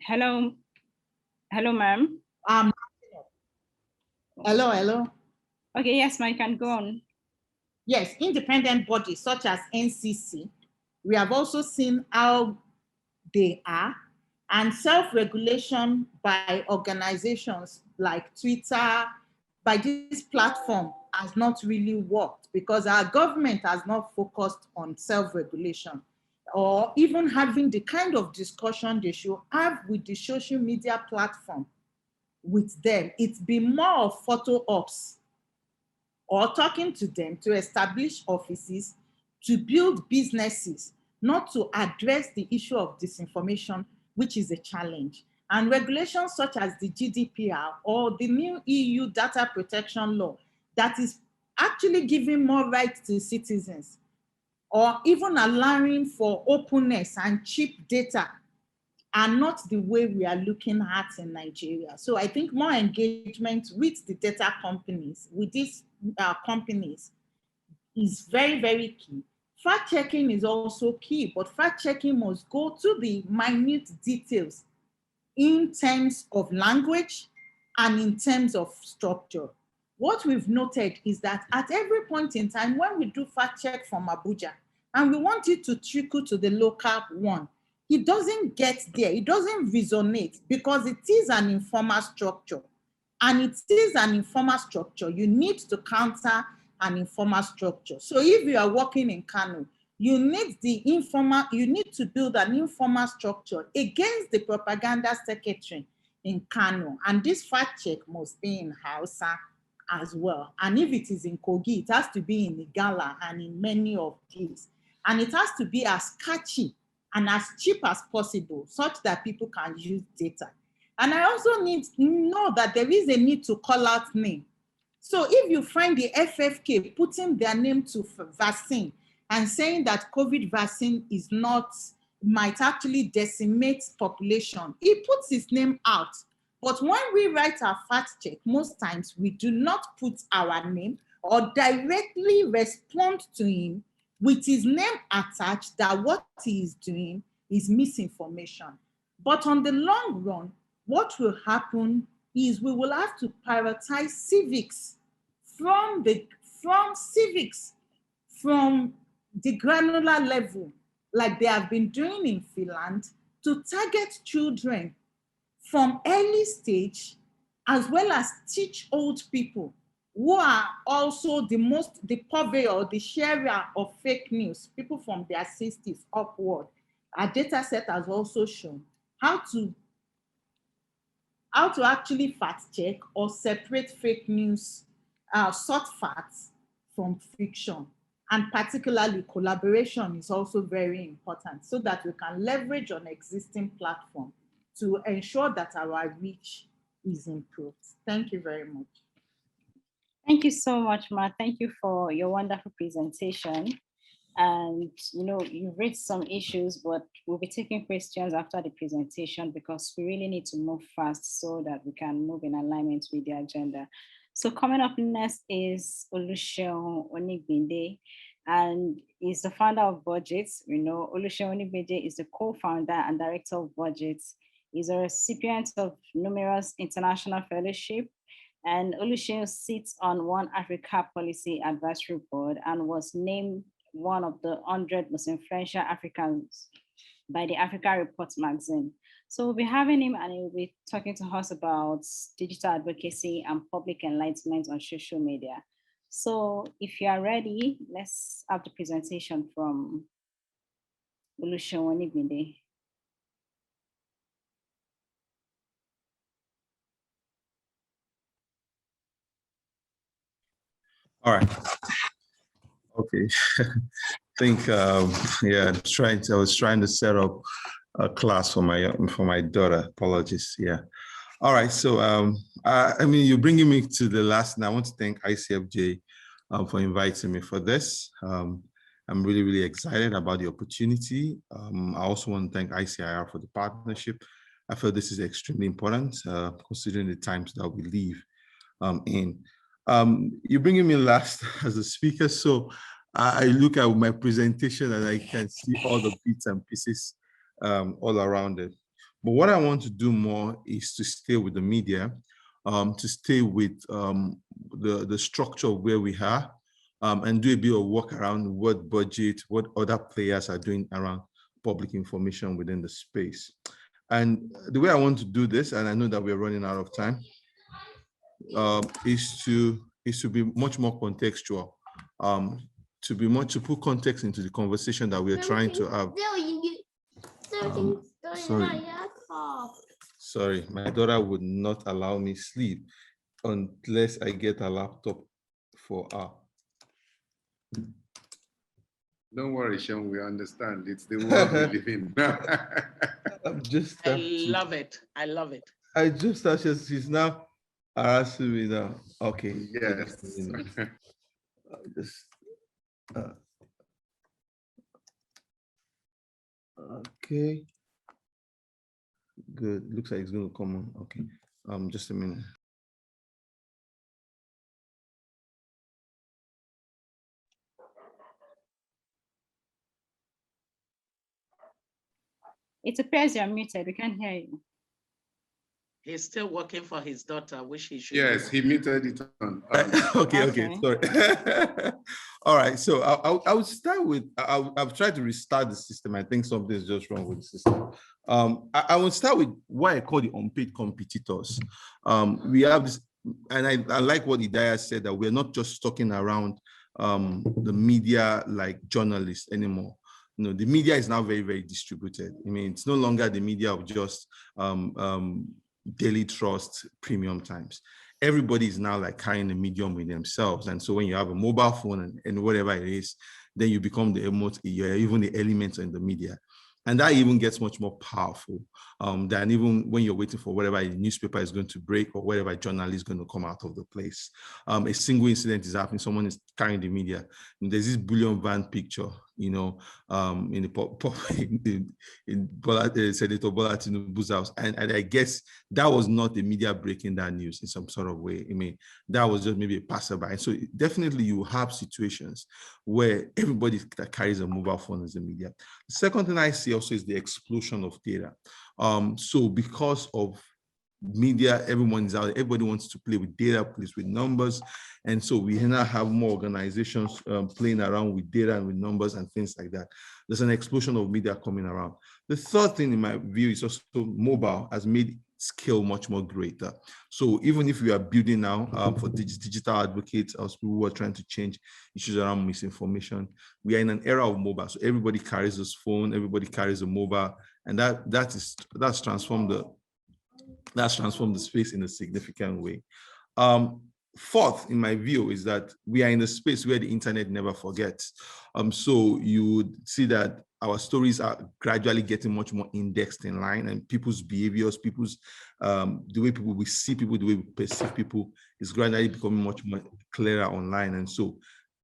Hello, ma'am. Hello. Okay, yes, ma'am, you can go on. Yes, independent bodies such as NCC, we have also seen how they are, and self-regulation by organizations like Twitter, by this platform has not really worked, because our government has not focused on self-regulation or even having the kind of discussion they should have with the social media platform with them. It's been more of photo ops or talking to them to establish offices, to build businesses, not to address the issue of disinformation, which is a challenge. And regulations such as the GDPR or the new EU data protection law that is actually giving more rights to citizens, or even allowing for openness and cheap data, are not the way we are looking at in Nigeria. So I think more engagement with the data companies, with these companies, is very, very key. Fact-checking is also key, but fact-checking must go to the minute details in terms of language and in terms of structure. What we've noted is that at every point in time, when we do fact-check from Abuja, and we want it to trickle to the local one, it doesn't get there, it doesn't resonate, because it is an informal structure. And it is an informal structure. You need to counter an informal structure. So if you are working in Kano, you need to build an informal structure against the propaganda secretary in Kano. And this fact check must be in Hausa as well. And if it is in Kogi, it has to be in Igala and in many of these. And it has to be as catchy and as cheap as possible, such that people can use data. And I also need to know that there is a need to call out name. So if you find the FFK putting their name to vaccine and saying that COVID vaccine is not, might actually decimate population, he puts his name out. But when we write our fact check, most times we do not put our name or directly respond to him with his name attached, that what he is doing is misinformation. But on the long run, what will happen is we will have to prioritize civics from the granular level, like they have been doing in Finland, to target children from early stage, as well as teach old people who are also the purveyor, the sharer of fake news, people from their 60s upward. Our data set has also shown how to actually fact check or separate fake news, sort facts from fiction. And particularly collaboration is also very important, so that we can leverage on existing platform to ensure that our reach is improved. Thank you very much. Thank you so much, Ma. Thank you for your wonderful presentation. And you've raised some issues, but we'll be taking questions after the presentation because we really need to move fast so that we can move in alignment with the agenda. So coming up next is Oluseun Onigbinde, and he's the founder of Budgets. Oluseun Onigbinde is the co-founder and director of Budgets. He's a recipient of numerous international fellowships, and Oluseun sits on One Africa Policy Advisory Board and was named one of the 100 most influential Africans by the Africa Report magazine. So we'll be having him and he will be talking to us about digital advocacy and public enlightenment on social media. So if you are ready, let's have the presentation from Oluseun Onigbinde. All right. Okay. I think yeah, I was trying to set up a class for my daughter. Apologies. Yeah. All right. So I mean, you're bringing me to the last, and I want to thank ICFJ for inviting me for this. I'm really, really excited about the opportunity. I also want to thank ICIR for the partnership. I feel this is extremely important, considering the times that we live in. You're bringing me last as a speaker, so I look at my presentation and I can see all the bits and pieces all around it. But what I want to do more is to stay with the media, to stay with the structure of where we are, and do a bit of work around what budget, what other players are doing around public information within the space. And the way I want to do this, and I know that we're running out of time, is to be much more contextual, to put context into the conversation that we're trying to have. Sorry, my daughter would not allow me sleep unless I get a laptop for her. Don't worry, Sean, we understand. It's the world we live in. I love it. I love it. I just thought she's now harassing me now. Okay. Yes. Okay. Good. Looks like it's going to come on. Okay. Just a minute. It appears you're muted. We can't hear you. He's still working for his daughter, which he should. Yes, he muted it on. Okay, sorry. All right, so I would start with, I've tried to restart the system. I think something is just wrong with the system. I would start with what I call the unpaid competitors. We have this, and I like what Idaya said, that we're not just talking around the media like journalists anymore. The media is now very, very distributed. I mean, it's no longer the media of just Daily Trust, Premium Times. Everybody is now like carrying a medium with themselves. And so when you have a mobile phone and whatever it is, then you become even the elements in the media. And that even gets much more powerful than even when you're waiting for whatever newspaper is going to break or whatever journalist is going to come out of the place. A single incident is happening, someone is carrying the media. And there's this bullion van picture, in Senator Bola Tinubu's house. And I guess that was not the media breaking that news in some sort of way. I mean, that was just maybe a passerby. So definitely you have situations where everybody that carries a mobile phone is the media. The second thing I see also is the explosion of data. So because of media, everybody wants to play with data, plays with numbers. And so we now have more organizations playing around with data and with numbers and things like that. There's an explosion of media coming around. The third thing in my view is also mobile has made scale much more greater. So even if we are building now for digital advocates, as people who are trying to change issues around misinformation, we are in an era of mobile. So everybody carries this phone, everybody carries a mobile, and that's transformed the space in a significant way. fourth, in my view, is that we are in a space where the internet never forgets. So you would see that our stories are gradually getting much more indexed in line, and people's behaviors, people's the way people we see people, the way we perceive people is gradually becoming much more clearer online. And so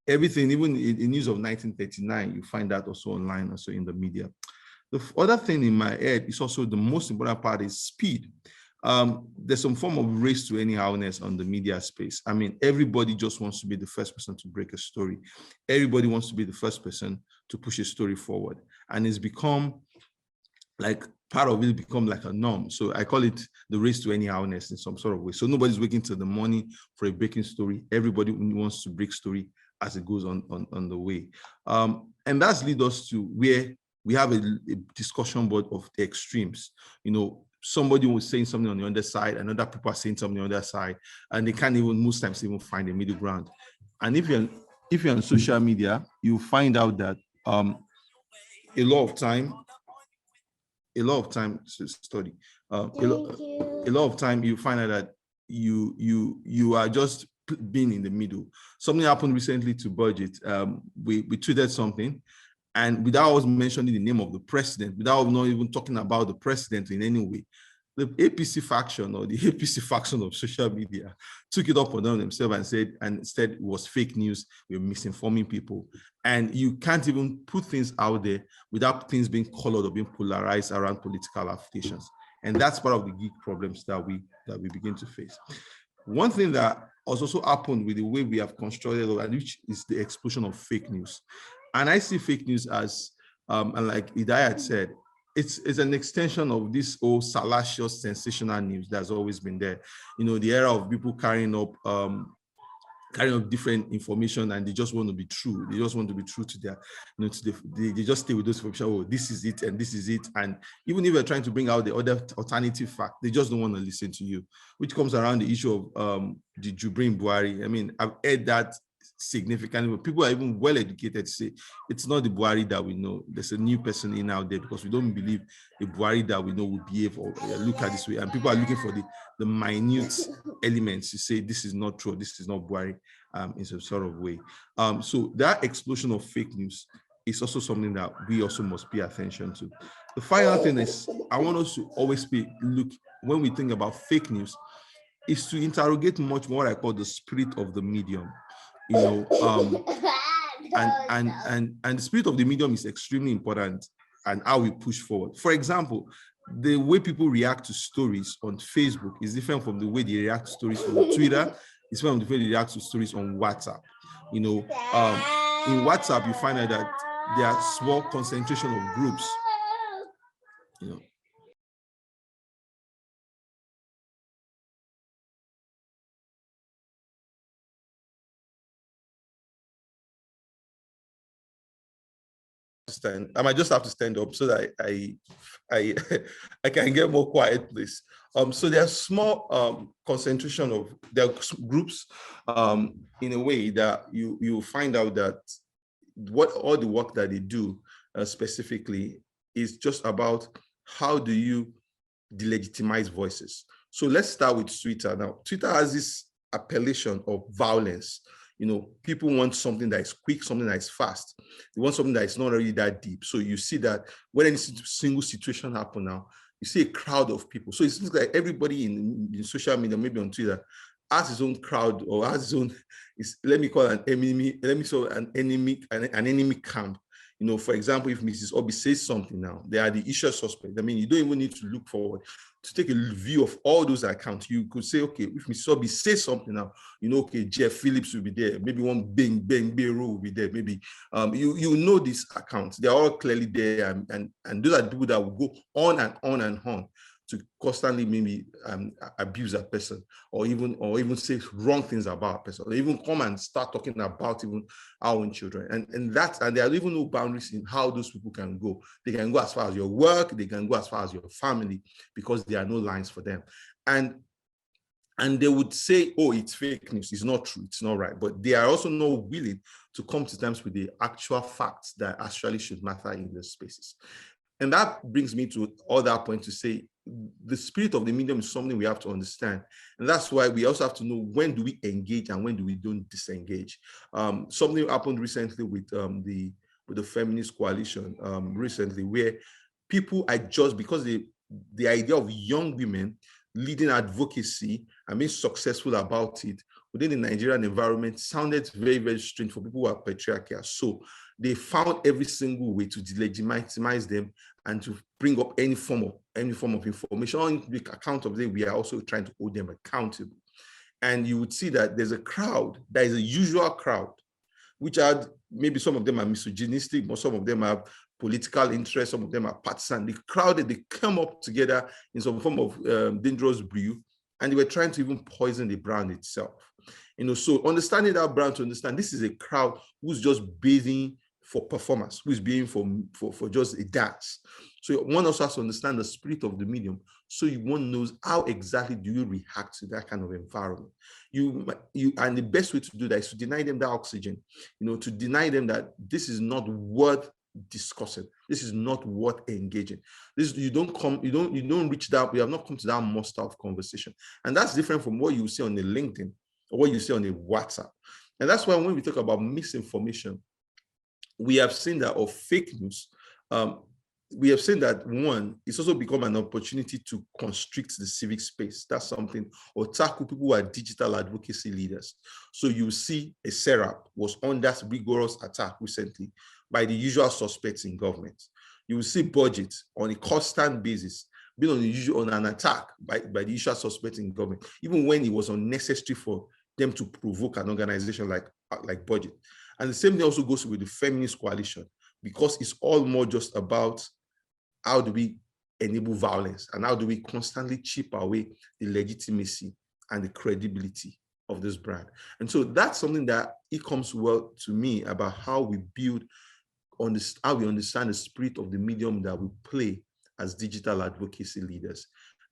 everything, even in news of 1939, you find that also online, also in the media. The other thing in my head is also the most important part is speed. There's some form of race to anyhowness on the media space. I mean, everybody just wants to be the first person to break a story. Everybody wants to be the first person to push a story forward. And it's become like part of it become like a norm. So I call it the race to anyhowness in some sort of way. So nobody's waiting till the morning for a breaking story. Everybody wants to break story as it goes on the way. And that's lead us to where we have a discussion board of the extremes. You know, somebody was saying something on the other side, another people are saying something on the other side, and they can't even most times even find a middle ground. And if you're on social media, you find out that a lot of time to study. A lot of time you find out that you are just being in the middle. Something happened recently to budget. We tweeted something, and without us mentioning the name of the president, without not even talking about the president in any way, the APC faction or the APC faction of social media took it up on themselves and said it was fake news, we're misinforming people. And you can't even put things out there without things being colored or being polarized around political affiliations. And that's part of the geek problems that we begin to face. One thing that has also happened with the way we have constructed, which is the explosion of fake news. And I see fake news as, and like Idai had said, it's an extension of this old salacious, sensational news that's always been there. You know, the era of people carrying up different information, and they just want to be true. They just want to be true to their, you know, they just stay with those information. Oh, this is it, and this is it. And even if you're trying to bring out the other alternative fact, they just don't want to listen to you, which comes around the issue of did you bring Buhari? I mean, I've heard that significantly. People are even well educated to say it's not the Buhari that we know. There's a new person in out there, because we don't believe the Buhari that we know will behave or look at this way. And people are looking for the minute elements to say this is not true, this is not Buhari in some sort of way. So that explosion of fake news is also something that we also must pay attention to. The final thing is, I want us to always look when we think about fake news, is to interrogate much more what I call the spirit of the medium. You know, and the spirit of the medium is extremely important, and how we push forward. For example, the way people react to stories on Facebook is different from the way they react to stories on Twitter. It's different from the way they react to stories on WhatsApp. You know, in WhatsApp, you find out that there are small concentration of groups. You know, I might just have to stand up so that I can get more quiet, please. So there's small concentration of their groups in a way that you find out that what all the work that they do specifically is just about how do you delegitimize voices. So let's start with Twitter. Now, Twitter has this appellation of violence. You know, people want something that is quick, something that is fast. They want something that is not really that deep. So you see that when any single situation happens now, you see a crowd of people. So it seems like everybody in social media, maybe on Twitter, has his own crowd or has his own, let me call it an enemy, an enemy camp. You know, for example, if Mrs. Obi says something now, they are the usual suspect. I mean, you don't even need to look forward to take a view of all those accounts. You could say, okay, if Mrs. Obi says something now, you know, okay, Jeff Phillips will be there. Maybe one Bang Bero will be there. Maybe you know these accounts. They're all clearly there, and those are the people that will go on and on and on to constantly maybe abuse a person, or even say wrong things about a person, or even come and start talking about even our own children. And there are even no boundaries in how those people can go. They can go as far as your work, they can go as far as your family, because there are no lines for them. And they would say, oh, it's fake news, it's not true, it's not right. But they are also not willing to come to terms with the actual facts that actually should matter in those spaces. And that brings me to other point to say, the spirit of the medium is something we have to understand. And that's why we also have to know when do we engage and when do we don't disengage. Something happened recently with the feminist coalition recently, where people are just, because the idea of young women leading advocacy and being successful about it within the Nigerian environment sounded very, very strange for people who are patriarchal. So they found every single way to delegitimize them and to bring up any form of information. On the account of them, we are also trying to hold them accountable. And you would see that there's a crowd, that is a usual crowd, which are, maybe some of them are misogynistic, but some of them have political interest, some of them are partisan. The crowd, they come up together in some form of dangerous brew, and they were trying to even poison the brand itself. So understanding that brand, to understand this is a crowd who's just bathing for performance, who's being for just a dance. So one also has to understand the spirit of the medium, so one knows how exactly do you react to that kind of environment. And the best way to do that is to deny them that oxygen, to deny them that this is not worth discussing, this is not worth engaging. You don't reach that. We have not come to that muster of conversation, and that's different from what you see on the LinkedIn or what you see on the WhatsApp. And that's why when we talk about misinformation, we have seen that, of fake news, we have seen that, one, it's also become an opportunity to constrict the civic space. That's something, or tackle people who are digital advocacy leaders. So you see a SERAP was under rigorous attack recently by the usual suspects in government. You will see budget on a constant basis being on an attack by the usual suspects in government, even when it was unnecessary for them to provoke an organization like budget. And the same thing also goes with the feminist coalition, because it's all more just about how do we enable violence and how do we constantly chip away the legitimacy and the credibility of this brand. And so that's something that it comes well to me about how we build on this, how we understand the spirit of the medium that we play as digital advocacy leaders.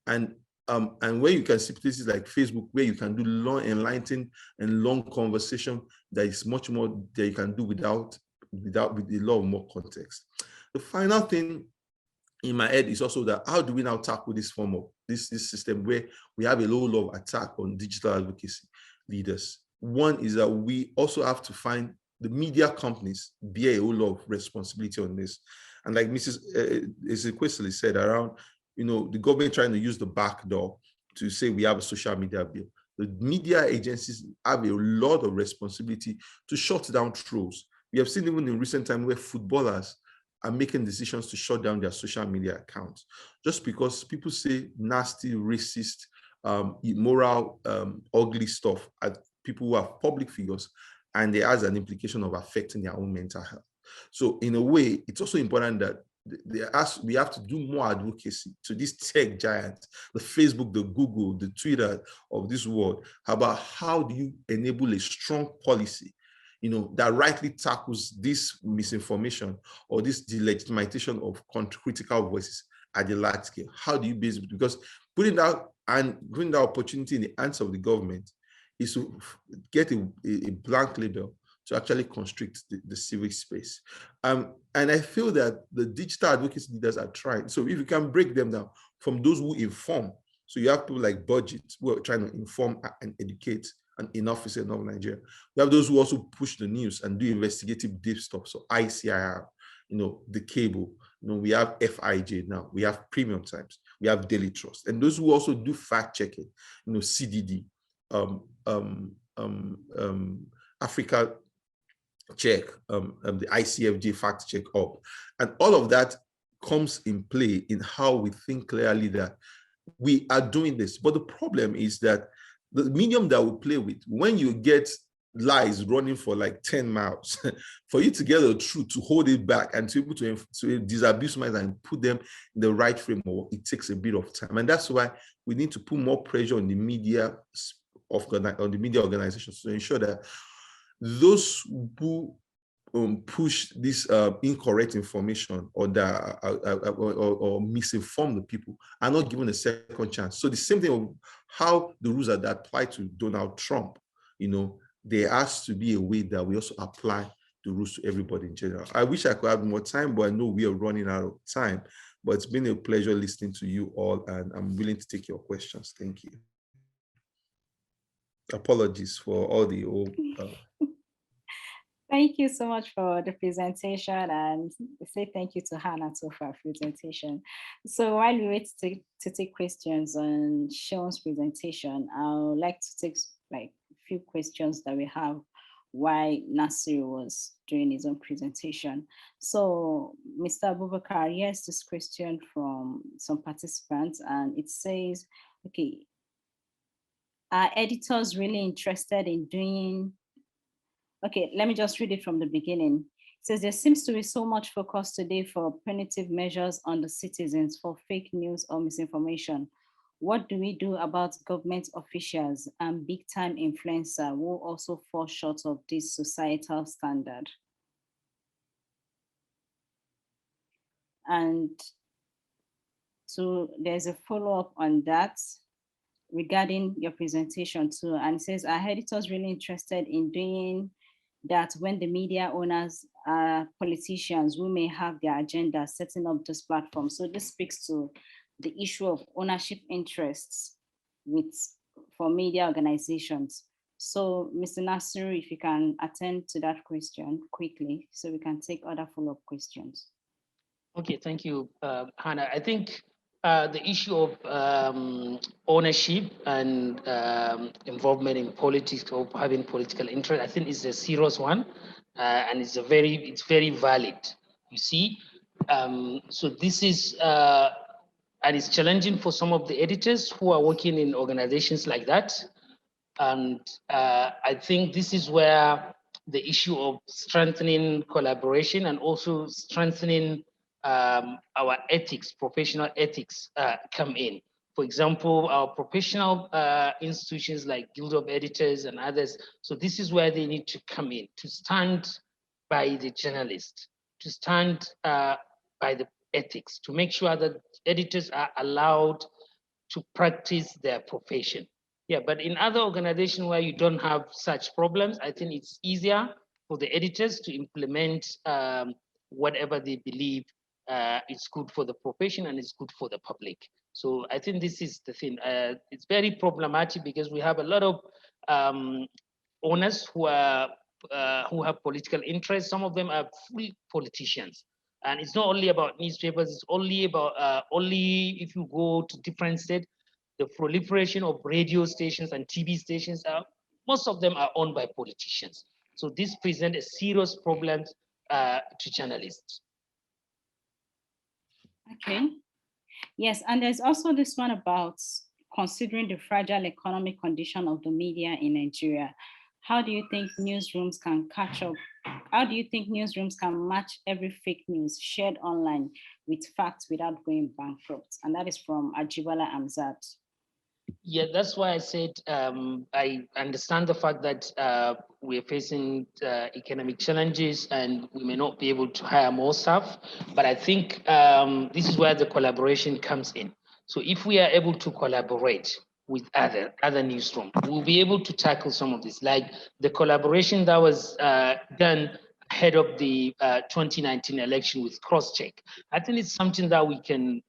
And where you can see places like Facebook, where you can do long, enlightening and long conversation, that is much more that you can do with a lot more context. The final thing in my head is also that, how do we now tackle this form of this system where we have a low level of attack on digital advocacy leaders? One is that we also have to find the media companies bear a whole lot of responsibility on this. And like Mrs. Ezekwesili said, around the government trying to use the back door to say we have a social media bill. The media agencies have a lot of responsibility to shut down trolls. We have seen even in recent time where footballers are making decisions to shut down their social media accounts just because people say nasty, racist, immoral, ugly stuff at people who are public figures, and it has an implication of affecting their own mental health. So in a way, it's also important that we have to do more advocacy to these tech giants, the Facebook, the Google, the Twitter of this world, about how do you enable a strong policy, that rightly tackles this misinformation or this delegitimization of critical voices at the large scale. How do you base it? Because putting that opportunity in the hands of the government is to get a blank label to actually constrict the civic space. And I feel that the digital advocacy leaders are trying. So if you can break them down from those who inform, so you have people like Budget who are trying to inform and educate and enough is enough Nigeria. We have those who also push the news and do investigative deep stuff. So ICIR, the cable, we have FIJ now, we have Premium Times, we have Daily Trust. And those who also do fact checking, CDD, Africa Check, the ICFJ fact check up. And all of that comes in play in how we think clearly that we are doing this. But the problem is that the medium that we play with, when you get lies running for like 10 miles, for you to get the truth, to hold it back and to be able to disabuse minds and put them in the right framework, it takes a bit of time. And that's why we need to put more pressure on the media organizations to ensure that those who push this incorrect information or misinform the people are not given a second chance. So the same thing of how the rules that apply to Donald Trump, there has to be a way that we also apply the rules to everybody in general. I wish I could have more time, but I know we are running out of time. But it's been a pleasure listening to you all, and I'm willing to take your questions. Thank you. Apologies for all the old. Thank you so much for the presentation, and say thank you to Hannah too for her presentation. So while we wait to take questions on Sean's presentation, I would like to take like a few questions that we have while Nasir was doing his own presentation. So Mr. Abubakar, yes, this question from some participants, and it says, okay, are editors really interested in doing, okay, let me just read it from the beginning. It says, there seems to be so much focus today for punitive measures on the citizens for fake news or misinformation. What do we do about government officials and big time influencers who also fall short of this societal standard? And so there's a follow-up on that regarding your presentation too. And it says, are editors really interested in doing that when the media owners are politicians who may have their agenda setting up this platform? So this speaks to the issue of ownership interests for media organizations. So Mr. Nasir, if you can attend to that question quickly so we can take other follow-up questions. Okay, thank you, Hannah. I think the issue of ownership and involvement in politics or having political interest, I think is a serious one, and it's very valid. You see, so this is and it's challenging for some of the editors who are working in organizations like that, and I think this is where the issue of strengthening collaboration and also strengthening our ethics, professional ethics come in. For example, our professional institutions like Guild of Editors and others. So this is where they need to come in, to stand by the journalist, to stand by the ethics, to make sure that editors are allowed to practice their profession. Yeah, but in other organizations where you don't have such problems, I think it's easier for the editors to implement whatever they believe is good for the profession and is good for the public. So I think this is the thing. It's very problematic because we have a lot of owners who have political interests. Some of them are full politicians. And it's not only about newspapers, it's only about, only if you go to different states, the proliferation of radio stations and TV stations, most of them are owned by politicians. So this presents a serious problem to journalists. Okay. Yes, and there's also this one about considering the fragile economic condition of the media in Nigeria. How do you think newsrooms can catch up? How do you think newsrooms can match every fake news shared online with facts without going bankrupt? And that is from Ajibala Amzat. Yeah, that's why I said I understand the fact that we're facing economic challenges and we may not be able to hire more staff, but I think this is where the collaboration comes in. So if we are able to collaborate with other newsrooms, we'll be able to tackle some of this, like the collaboration that was done ahead of the 2019 election with Crosscheck. I think it's something that we can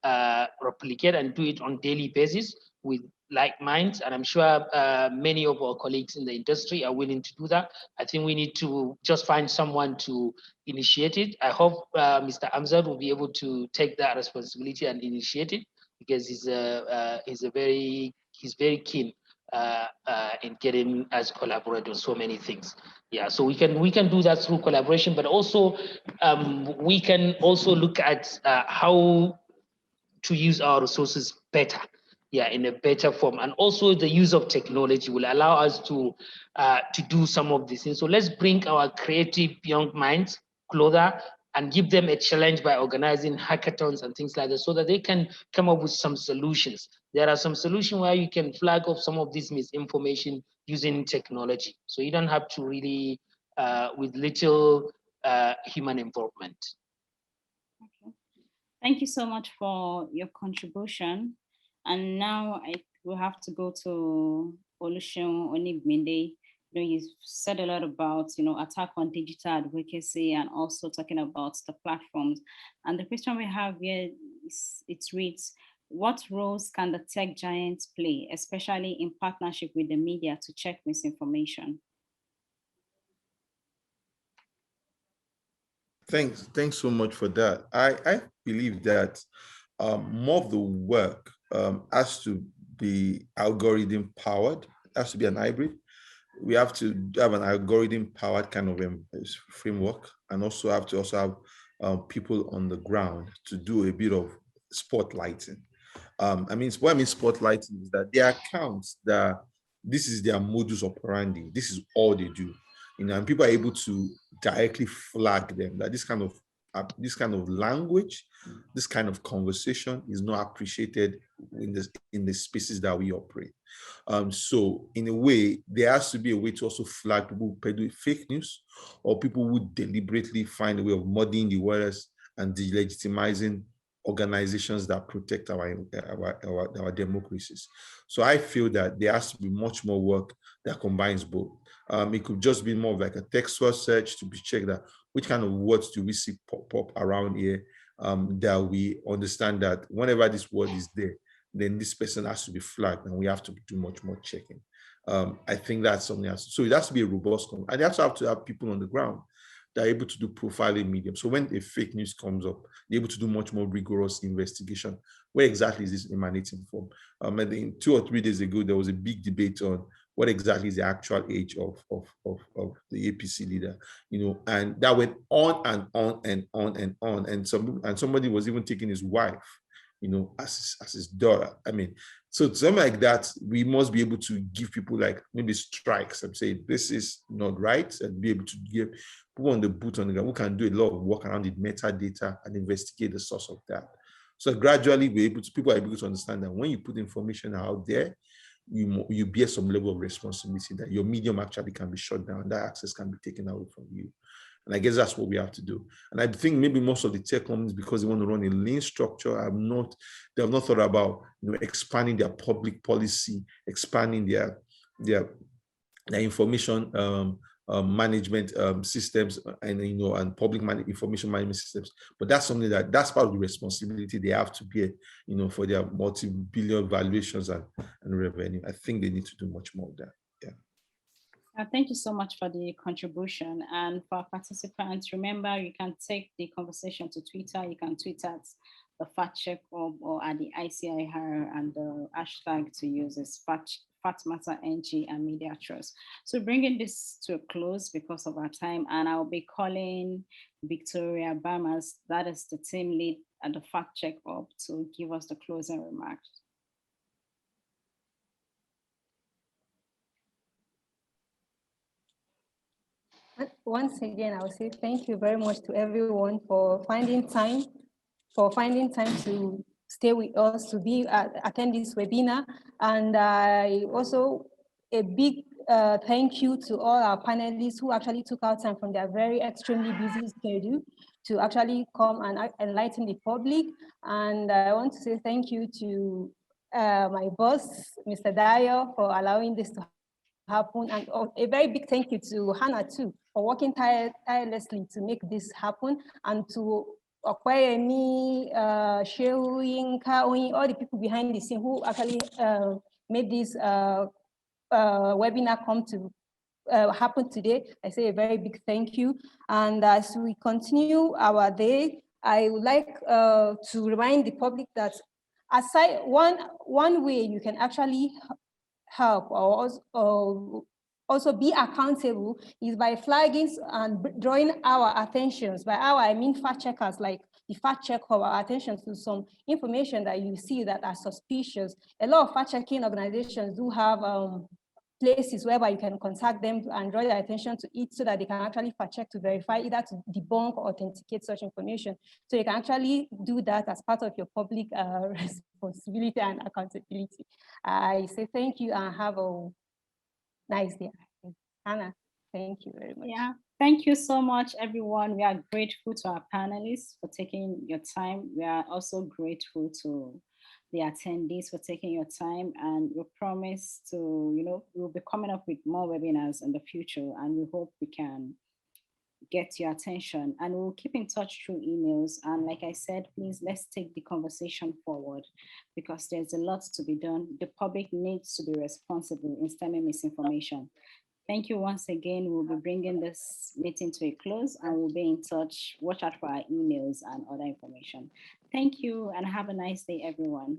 replicate and do it on a daily basis with like minds, and I'm sure many of our colleagues in the industry are willing to do that. I think we need to just find someone to initiate it. I hope Mr. Amzad will be able to take that responsibility and initiate it, because he's very keen in getting us collaborate on so many things. Yeah, so we can do that through collaboration, but also we can also look at how to use our resources better. Yeah, in a better form, and also the use of technology will allow us to do some of these things. So let's bring our creative young minds closer and give them a challenge by organizing hackathons and things like that, so that they can come up with some solutions. There are some solutions where you can flag off some of this misinformation using technology, so you don't have to really with little human involvement. Okay. Thank you so much for your contribution. And now we have to go to Oluseun Onigbinde you've said a lot about, attack on digital advocacy and also talking about the platforms. And the question we have here is, it reads, what roles can the tech giants play, especially in partnership with the media, to check misinformation? Thanks so much for that. I believe that more of the work has to be algorithm powered, has to be an hybrid. We have to have an algorithm powered kind of framework, and also have to have people on the ground to do a bit of spotlighting. What I mean spotlighting is that their accounts, that this is their modus operandi, this is all they do, and people are able to directly flag them that this kind of language, this kind of conversation is not appreciated in the spaces that we operate. So in a way, there has to be a way to also flag people who peddle fake news, or people who deliberately find a way of muddying the waters and delegitimizing organizations that protect our democracies. So I feel that there has to be much more work that combines both. It could just be more like a textual search to be checked that which kind of words do we see pop up around here, that we understand that whenever this word is there, then this person has to be flagged, and we have to do much more checking. I think that's something else. So it has to be a robust, and they also have to have people on the ground that are able to do profiling medium. So when a fake news comes up, they're able to do much more rigorous investigation. Where exactly is this emanating from? I think 2 or 3 days ago, there was a big debate on what exactly is the actual age of the APC leader, and that went on and on and on and on. And somebody was even taking his wife, as his daughter. I mean, so something like that, we must be able to give people like maybe strikes and say, this is not right, and be able to give people on the boot on the ground who can do a lot of work around the metadata and investigate the source of that. So gradually people are able to understand that when you put information out there, you bear some level of responsibility, that your medium actually can be shut down, that access can be taken away from you. And I guess that's what we have to do. And I think maybe most of the tech companies, because they want to run a lean structure, they have not thought about expanding their public policy, expanding their information management systems, and public information management systems. But that's something that's part of the responsibility they have to bear, for their multi-billion valuations and revenue. I think they need to do much more of that. Yeah. Thank you so much for the contribution. And for our participants, remember, you can take the conversation to Twitter. You can tweet at the Fact Check or at the ICIR, and the hashtag to use is FactMatterNG and Media Trust. So bringing this to a close because of our time, and I'll be calling Victoria Bamas, that is the team lead at the Fact Check Up, to give us the closing remarks. Once again, I will say thank you very much to everyone for finding time to stay with us, to attend this webinar. And also a big thank you to all our panelists who actually took out time from their very extremely busy schedule to actually come and enlighten the public. And I want to say thank you to my boss, Mr. Dayo, for allowing this to happen. And a very big thank you to Hannah too, for working tirelessly to make this happen, and to Okwayemi, Shehu, all the people behind the scene who actually made this webinar come to happen today. I say a very big thank you. And as we continue our day, I would like to remind the public that aside one way you can actually help or also be accountable is by flagging and drawing our attentions. By our, I mean fact checkers, like the fact check of our attention to some information that you see that are suspicious. A lot of fact checking organizations do have places whereby you can contact them and draw their attention to it so that they can actually fact check to verify, either to debunk or authenticate such information. So you can actually do that as part of your public responsibility and accountability. I say thank you and have a nice day. Hannah, thank you very much. Yeah, thank you so much, everyone. We are grateful to our panelists for taking your time. We are also grateful to the attendees for taking your time, and we promise to, we'll be coming up with more webinars in the future, and we hope we can get your attention, and we'll keep in touch through emails. And like I said, please, let's take the conversation forward, because there's a lot to be done. The public needs to be responsible in stemming misinformation. Thank you once again. We'll be bringing this meeting to a close, and we'll be in touch. Watch out for our emails and other information. Thank you, and have a nice day, everyone.